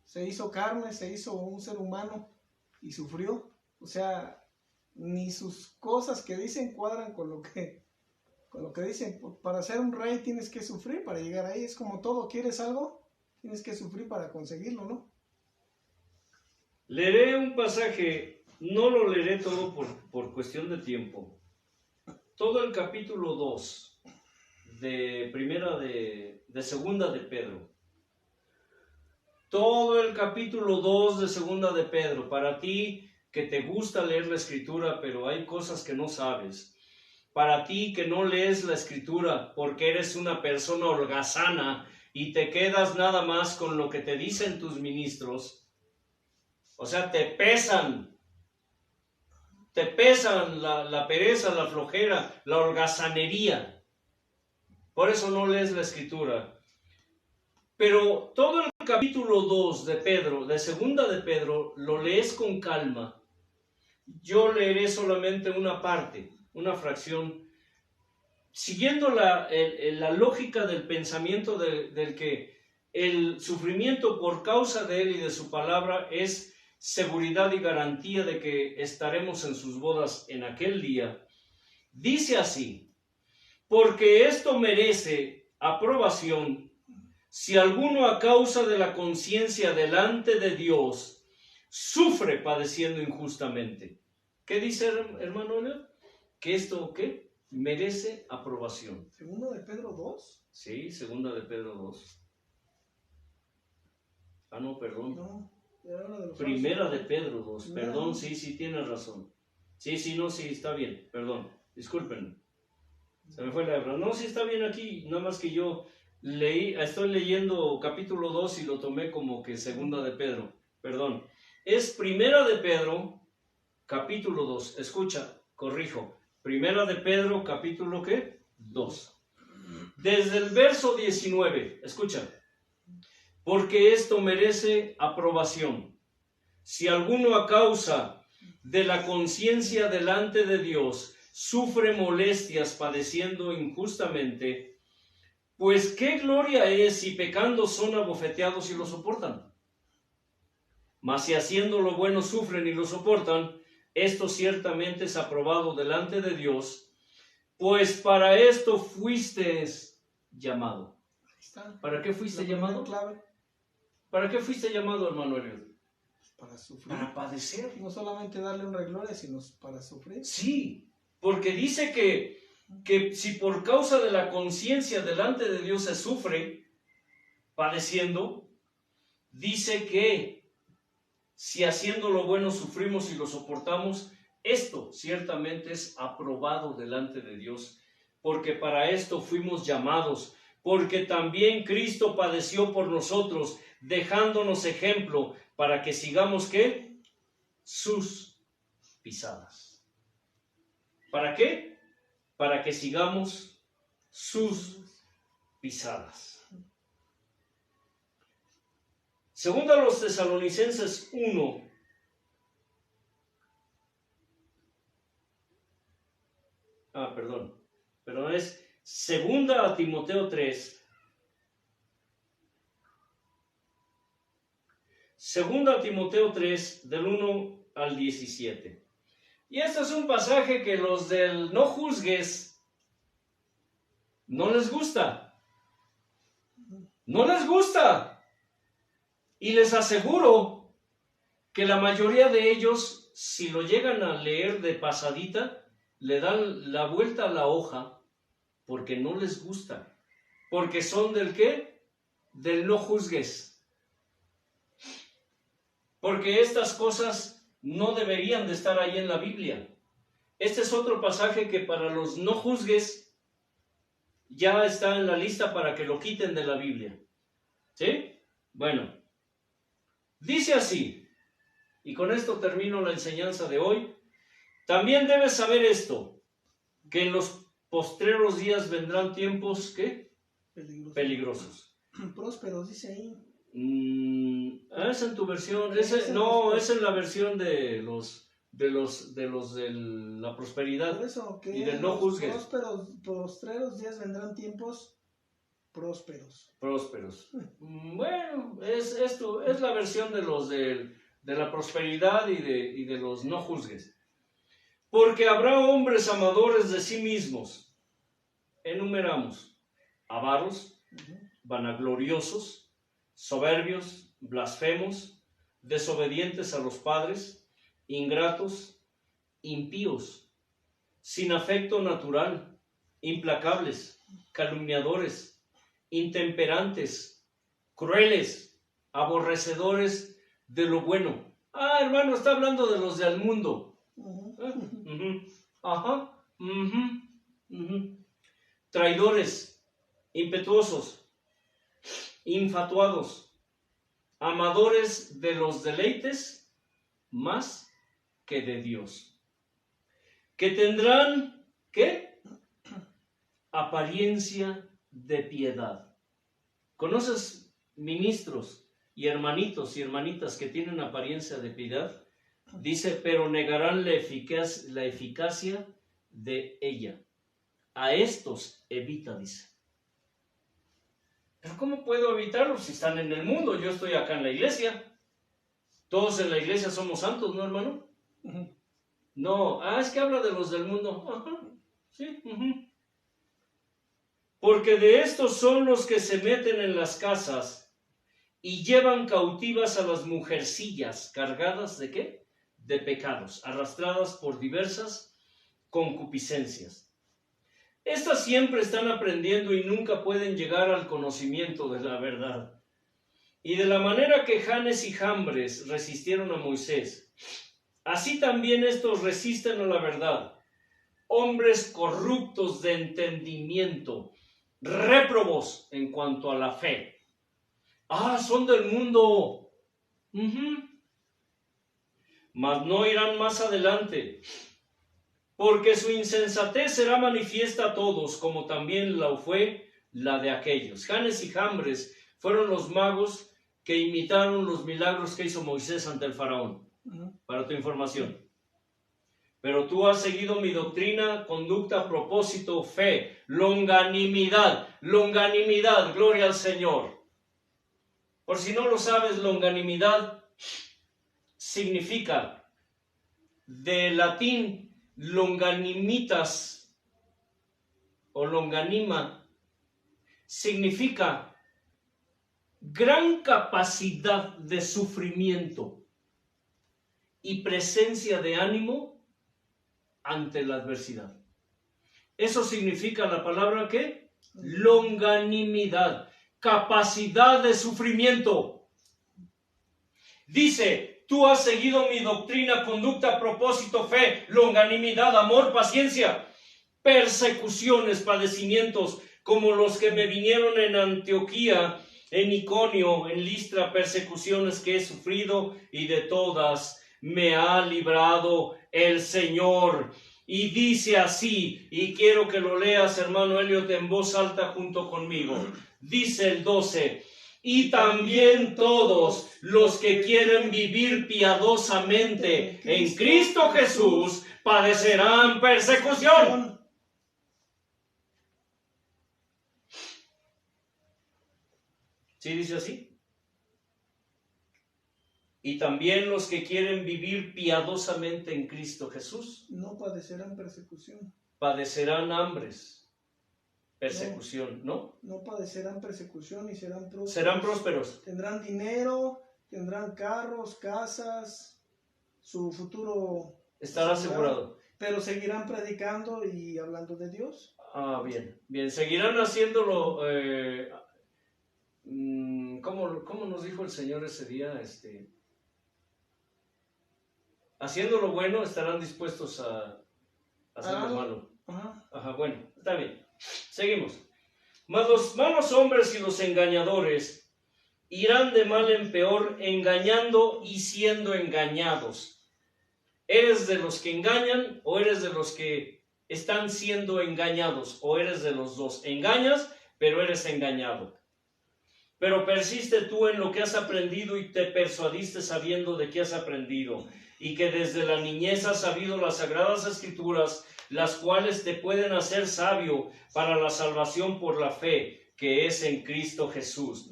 A: Se hizo carne, se hizo un ser humano y sufrió. O sea, ni sus cosas que dicen cuadran con lo que dicen. Para ser un rey tienes que sufrir para llegar ahí. Es como todo, ¿quieres algo? Tienes que sufrir para conseguirlo, ¿no?
C: Leeré un pasaje, no lo leeré todo por cuestión de tiempo. Todo el capítulo 2 de segunda de Pedro. Todo el capítulo 2 de segunda de Pedro. Para ti que te gusta leer la escritura, pero hay cosas que no sabes. Para ti que no lees la escritura porque eres una persona holgazana y te quedas nada más con lo que te dicen tus ministros. O sea, te pesan la pereza, la flojera, la holgazanería. Por eso no lees la escritura. Pero todo el capítulo 2 de Pedro, de segunda de Pedro, lo lees con calma. Yo leeré solamente una parte, una fracción, siguiendo la lógica del pensamiento del que el sufrimiento por causa de él y de su palabra es seguridad y garantía de que estaremos en sus bodas en aquel día. Dice así: porque esto merece aprobación si alguno a causa de la conciencia delante de Dios sufre padeciendo injustamente. ¿Qué dice, hermano León? Que esto, ¿qué? Merece aprobación.
A: ¿Segundo de Pedro 2?
C: Sí, segunda de Pedro 2. Ah, no, perdón.
A: No, era de los
C: Primera de Pedro 2.
A: Primera.
C: Perdón, sí, tienes razón. Sí, está bien, perdón. Discúlpenme. Se me fue la hebra. No, sí está bien aquí, nada más que yo estoy leyendo capítulo 2 y lo tomé como que segunda de Pedro. Perdón. Es primera de Pedro, capítulo 2. Escucha, corrijo. Primera de Pedro, capítulo ¿qué? 2. Desde el verso 19, escucha. Porque esto merece aprobación. Si alguno a causa de la conciencia delante de Dios sufre molestias padeciendo injustamente, pues qué gloria es si pecando son abofeteados y lo soportan. Mas si haciendo lo bueno sufren y lo soportan, esto ciertamente es aprobado delante de Dios, pues para esto fuisteis llamado.
A: Ahí está.
C: ¿Para qué fuiste
A: La primera
C: llamado?
A: clave,
C: ¿Para qué fuiste llamado, hermano Eliot?
A: para sufrir.
C: Para padecer.
A: No solamente darle una gloria, sino para sufrir.
C: Sí, porque dice que si por causa de la conciencia delante de Dios se sufre padeciendo, dice que si haciendo lo bueno sufrimos y lo soportamos, Esto ciertamente es aprobado delante de Dios, porque para esto fuimos llamados, porque también Cristo padeció por nosotros, dejándonos ejemplo para que sigamos, ¿qué? Sus pisadas. ¿Para qué? Para que sigamos sus pisadas. Segundo a los Tesalonicenses 1. Perdón, es segunda a Timoteo 3. Segunda a Timoteo 3, del 1 al 17. Y este es un pasaje que los del no juzgues no les gusta. No les gusta. Y les aseguro que la mayoría de ellos, si lo llegan a leer de pasadita, le dan la vuelta a la hoja porque no les gusta. Porque son del ¿qué? Del no juzgues. Porque estas cosas no deberían de estar ahí en la Biblia. Este es otro pasaje que para los no juzgues ya está en la lista para que lo quiten de la Biblia. ¿Sí? Bueno, dice así, y con esto termino la enseñanza de hoy. También debes saber esto, que en los postreros días vendrán tiempos, ¿qué? Peligrosos.
A: Prósperos, dice ahí.
C: Es en tu versión. Es en la versión de la prosperidad.
A: Por eso, que
C: y del no juzgues.
A: Postreros días vendrán tiempos prósperos.
C: Bueno, esto es la versión de los de la prosperidad y de los no juzgues. Porque habrá hombres amadores de sí mismos. Enumeramos: avaros, vanagloriosos, soberbios, blasfemos, desobedientes a los padres, ingratos, impíos, sin afecto natural, implacables, calumniadores, intemperantes, crueles, aborrecedores de lo bueno. Hermano, está hablando de los del mundo. Traidores, impetuosos, infatuados, amadores de los deleites más que de Dios, que tendrán, ¿qué? Apariencia de piedad. ¿Conoces ministros y hermanitos y hermanitas que tienen apariencia de piedad? Dice, pero negarán la eficacia de ella. A estos evita, dice. ¿Pero cómo puedo evitarlos si están en el mundo? Yo estoy acá en la iglesia. Todos en la iglesia somos santos, ¿no, hermano? No, es que habla de los del mundo. Sí. Porque de estos son los que se meten en las casas y llevan cautivas a las mujercillas, cargadas ¿de qué? De pecados, arrastradas por diversas concupiscencias. Estas siempre están aprendiendo y nunca pueden llegar al conocimiento de la verdad. Y de la manera que Janes y Jambres resistieron a Moisés, así también estos resisten a la verdad. Hombres corruptos de entendimiento, réprobos en cuanto a la fe. Son del mundo. Mas no irán más adelante, porque su insensatez será manifiesta a todos, como también la fue la de aquellos. Janes y Jambres fueron los magos que imitaron los milagros que hizo Moisés ante el faraón, para tu información. Pero tú has seguido mi doctrina, conducta, propósito, fe, longanimidad, gloria al Señor. Por si no lo sabes, longanimidad significa, de latín, longanimitas o longanima, significa gran capacidad de sufrimiento y presencia de ánimo ante la adversidad. Eso significa la palabra ¿qué? Longanimidad, capacidad de sufrimiento. Dice, tú has seguido mi doctrina, conducta, propósito, fe, longanimidad, amor, paciencia, persecuciones, padecimientos, como los que me vinieron en Antioquía, en Iconio, en Listra, persecuciones que he sufrido, y de todas me ha librado el Señor. Y dice así, y quiero que lo leas, hermano Elliot, en voz alta junto conmigo. Dice el 12, y también todos los que quieren vivir piadosamente en Cristo Jesús padecerán persecución. ¿Sí dice así? Y también los que quieren vivir piadosamente en Cristo Jesús
A: No padecerán persecución.
C: padecerán hambres, persecución, ¿no?
A: No padecerán persecución y serán prósperos.
C: Serán prósperos.
A: Tendrán dinero, tendrán carros, casas, su futuro
C: Estará asegurado.
A: pero seguirán predicando y hablando de Dios.
C: Ah, bien, bien. Seguirán haciéndolo. ¿Cómo nos dijo el Señor ese día? Haciendo lo bueno, estarán dispuestos a hacer lo malo. Ajá, bueno, está bien. Seguimos. Mas los malos hombres y los engañadores irán de mal en peor, engañando y siendo engañados. ¿Eres de los que engañan o eres de los que están siendo engañados? ¿O eres de los dos? Engañas, pero eres engañado. Pero persiste tú en lo que has aprendido y te persuadiste sabiendo de qué has aprendido, y que desde la niñez has sabido las sagradas escrituras, las cuales te pueden hacer sabio para la salvación por la fe que es en Cristo Jesús.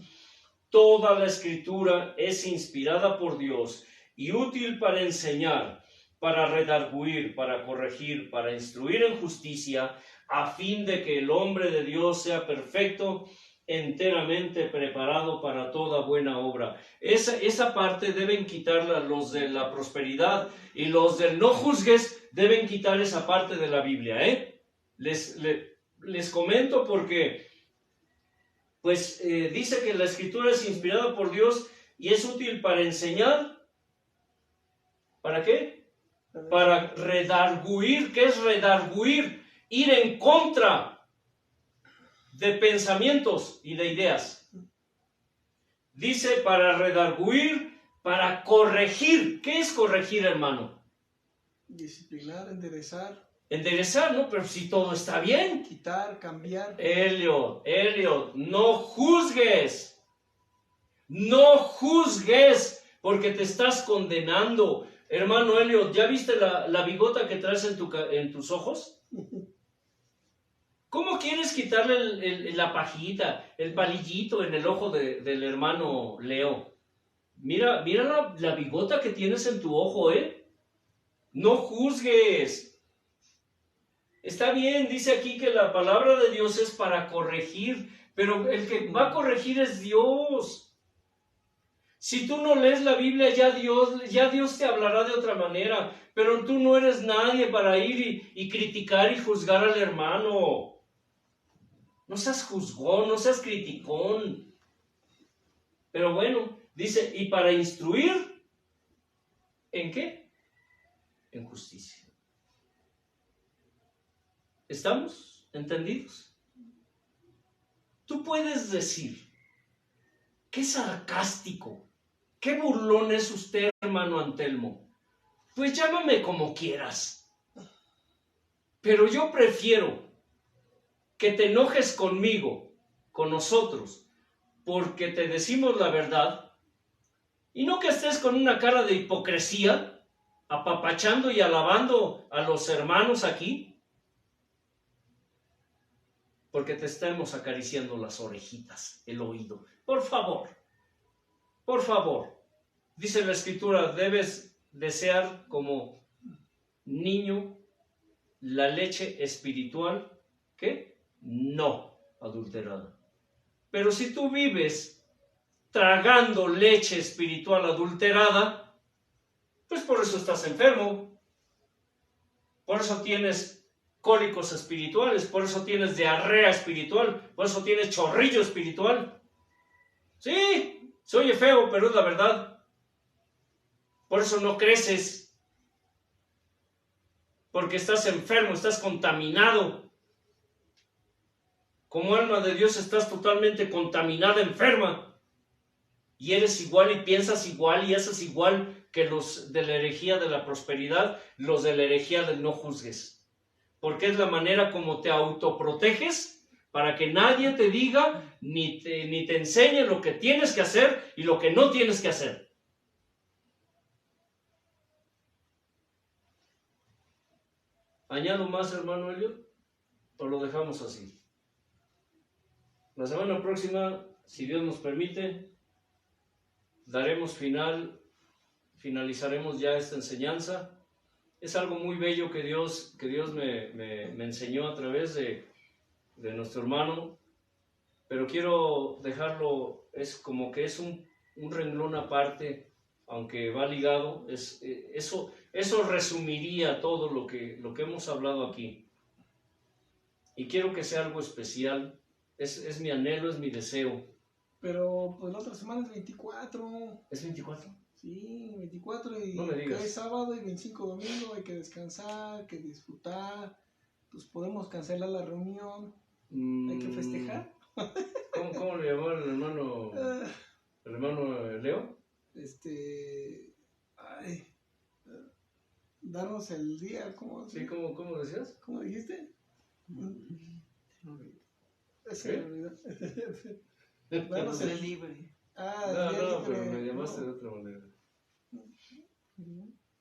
C: Toda la escritura es inspirada por Dios y útil para enseñar, para redarguir, para corregir, para instruir en justicia, a fin de que el hombre de Dios sea perfecto, enteramente preparado para toda buena obra. Esa parte deben quitarla los de la prosperidad, y los del no juzgues deben quitar esa parte de la Biblia, Les comento porque pues dice que la escritura es inspirada por Dios y es útil para enseñar. ¿Para qué? Para redarguir. ¿Qué es redarguir? Ir en contra de pensamientos y de ideas. Dice para redarguir, para corregir. ¿Qué es corregir, hermano?
A: Disciplinar, enderezar.
C: Enderezar, ¿no? Pero si todo está bien.
A: Quitar, cambiar.
C: Elliot, no juzgues. No juzgues, porque te estás condenando. Hermano Elliot, ¿ya viste la bigota que traes en tus ojos? ¿Cómo quieres quitarle la pajita, el palillito en el ojo del hermano Leo? Mira la bigota que tienes en tu ojo, No juzgues. Está bien, dice aquí que la palabra de Dios es para corregir, pero el que va a corregir es Dios. Si tú no lees la Biblia, ya Dios te hablará de otra manera, pero tú no eres nadie para ir y criticar y juzgar al hermano. No seas juzgón, no seas criticón. Pero bueno, dice, y para instruir, ¿en qué? En justicia. ¿Estamos entendidos? Tú puedes decir, qué sarcástico, qué burlón es usted, hermano Antelmo. Pues llámame como quieras. Pero yo prefiero que te enojes conmigo, con nosotros, porque te decimos la verdad, y no que estés con una cara de hipocresía, apapachando y alabando a los hermanos aquí, porque te estamos acariciando las orejitas, el oído. Por favor, dice la Escritura, debes desear como niño la leche espiritual, ¿qué? No adulterada. Pero si tú vives tragando leche espiritual adulterada, pues por eso estás enfermo. Por eso tienes cólicos espirituales, por eso tienes diarrea espiritual, por eso tienes chorrillo espiritual. Sí, se oye feo, pero es la verdad. Por eso no creces. Porque estás enfermo, estás contaminado. Como alma de Dios estás totalmente contaminada, enferma. Y eres igual y piensas igual y haces igual que los de la herejía de la prosperidad, los de la herejía del no juzgues. Porque es la manera como te autoproteges para que nadie te diga ni te enseñe lo que tienes que hacer y lo que no tienes que hacer. ¿Añado más, hermano Elliot? ¿O lo dejamos así? La semana próxima, si Dios nos permite, finalizaremos ya esta enseñanza. Es algo muy bello que Dios me enseñó a través de nuestro hermano, pero quiero dejarlo, es como que es un renglón aparte, aunque va ligado. Eso resumiría todo lo que hemos hablado aquí. Y quiero que sea algo especial. Es mi anhelo, es mi deseo.
A: Pero pues la otra semana es 24.
C: ¿Es 24?
A: Sí, 24 y
C: no me digas.
A: Que es sábado y 25 domingo, hay que descansar, hay que disfrutar. Pues podemos cancelar la reunión, hay que festejar.
C: ¿Cómo le llamó el hermano Leo?
A: Darnos el día, ¿cómo?
C: Sí, ¿cómo decías?
A: ¿Cómo dijiste? Se me olvidó. Darnos el libre.
C: No, pero me llamaste de otra manera.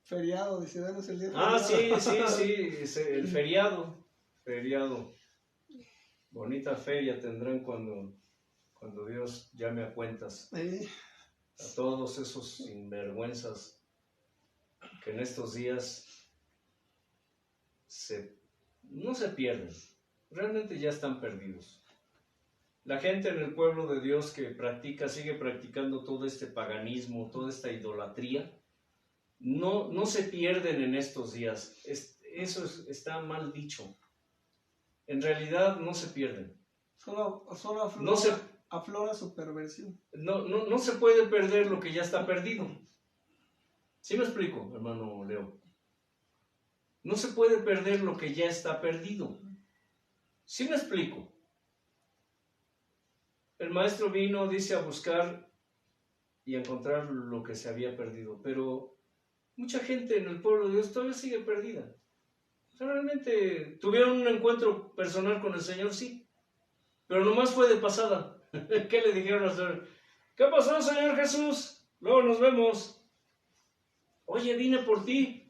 A: Feriado, dice, darnos el día.
C: Sí, el feriado. Bonita feria tendrán cuando Dios llame a cuentas. A todos esos sinvergüenzas que en estos días no se pierden, realmente ya están perdidos. La gente en el pueblo de Dios que sigue practicando todo este paganismo, toda esta idolatría, no se pierden en estos días. Eso está mal dicho. En realidad no se pierden.
A: Solo aflora su perversión.
C: No se puede perder lo que ya está perdido. ¿Sí me explico, hermano Leo? No se puede perder lo que ya está perdido. ¿Sí me explico? El maestro vino, dice, a buscar y a encontrar lo que se había perdido, pero mucha gente en el pueblo de Dios todavía sigue perdida. Realmente tuvieron un encuentro personal con el Señor, sí, pero nomás fue de pasada. ¿Qué le dijeron al Señor? ¿Qué pasó, Señor Jesús? Luego nos vemos. Oye, vine por ti.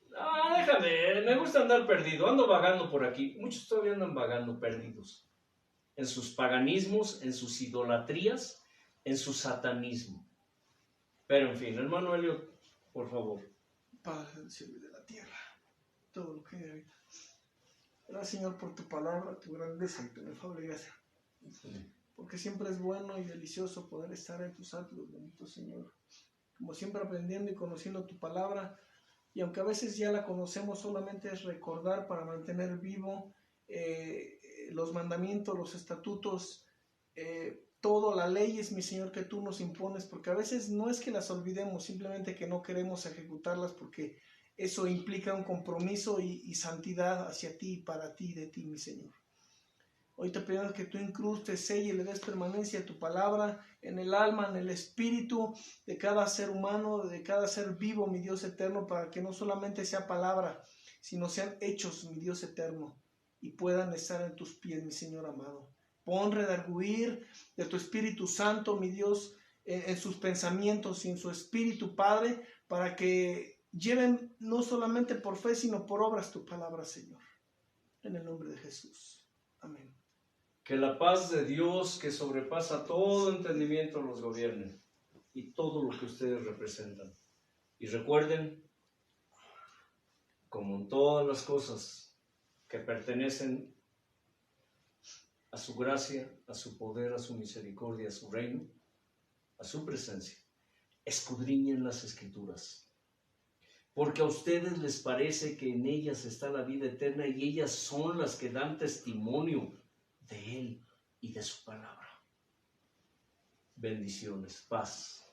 C: Déjame, me gusta andar perdido, ando vagando por aquí. Muchos todavía andan vagando perdidos en sus paganismos, en sus idolatrías, en su satanismo. Pero en fin, hermano Elliot, por favor.
A: Padre del cielo y de la tierra, todo lo que hay vida. Gracias, Señor, por tu palabra, tu grandeza y tu inefable gracia. Sí. Porque siempre es bueno y delicioso poder estar en tus atrios, bendito Señor. Como siempre aprendiendo y conociendo tu palabra. Y aunque a veces ya la conocemos, solamente es recordar para mantener vivo los mandamientos, los estatutos, todas las leyes, mi Señor, que tú nos impones, porque a veces no es que las olvidemos, simplemente que no queremos ejecutarlas porque eso implica un compromiso y santidad hacia ti, para ti, de ti, mi Señor. Hoy te pedimos que tú incrustes, selle y le des permanencia a tu palabra en el alma, en el espíritu de cada ser humano, de cada ser vivo, mi Dios eterno, para que no solamente sea palabra, sino sean hechos, mi Dios eterno, y puedan estar en tus pies, mi Señor amado. Pon redarguir de tu Espíritu Santo, mi Dios, en sus pensamientos y en su Espíritu, Padre, para que lleven no solamente por fe, sino por obras tu palabra, Señor. En el nombre de Jesús. Amén.
C: Que la paz de Dios, que sobrepasa todo entendimiento, los gobierne y todo lo que ustedes representan. Y recuerden, como en todas las cosas que pertenecen a su gracia, a su poder, a su misericordia, a su reino, a su presencia, escudriñen las Escrituras. Porque a ustedes les parece que en ellas está la vida eterna y ellas son las que dan testimonio de Él y de su palabra. Bendiciones, paz.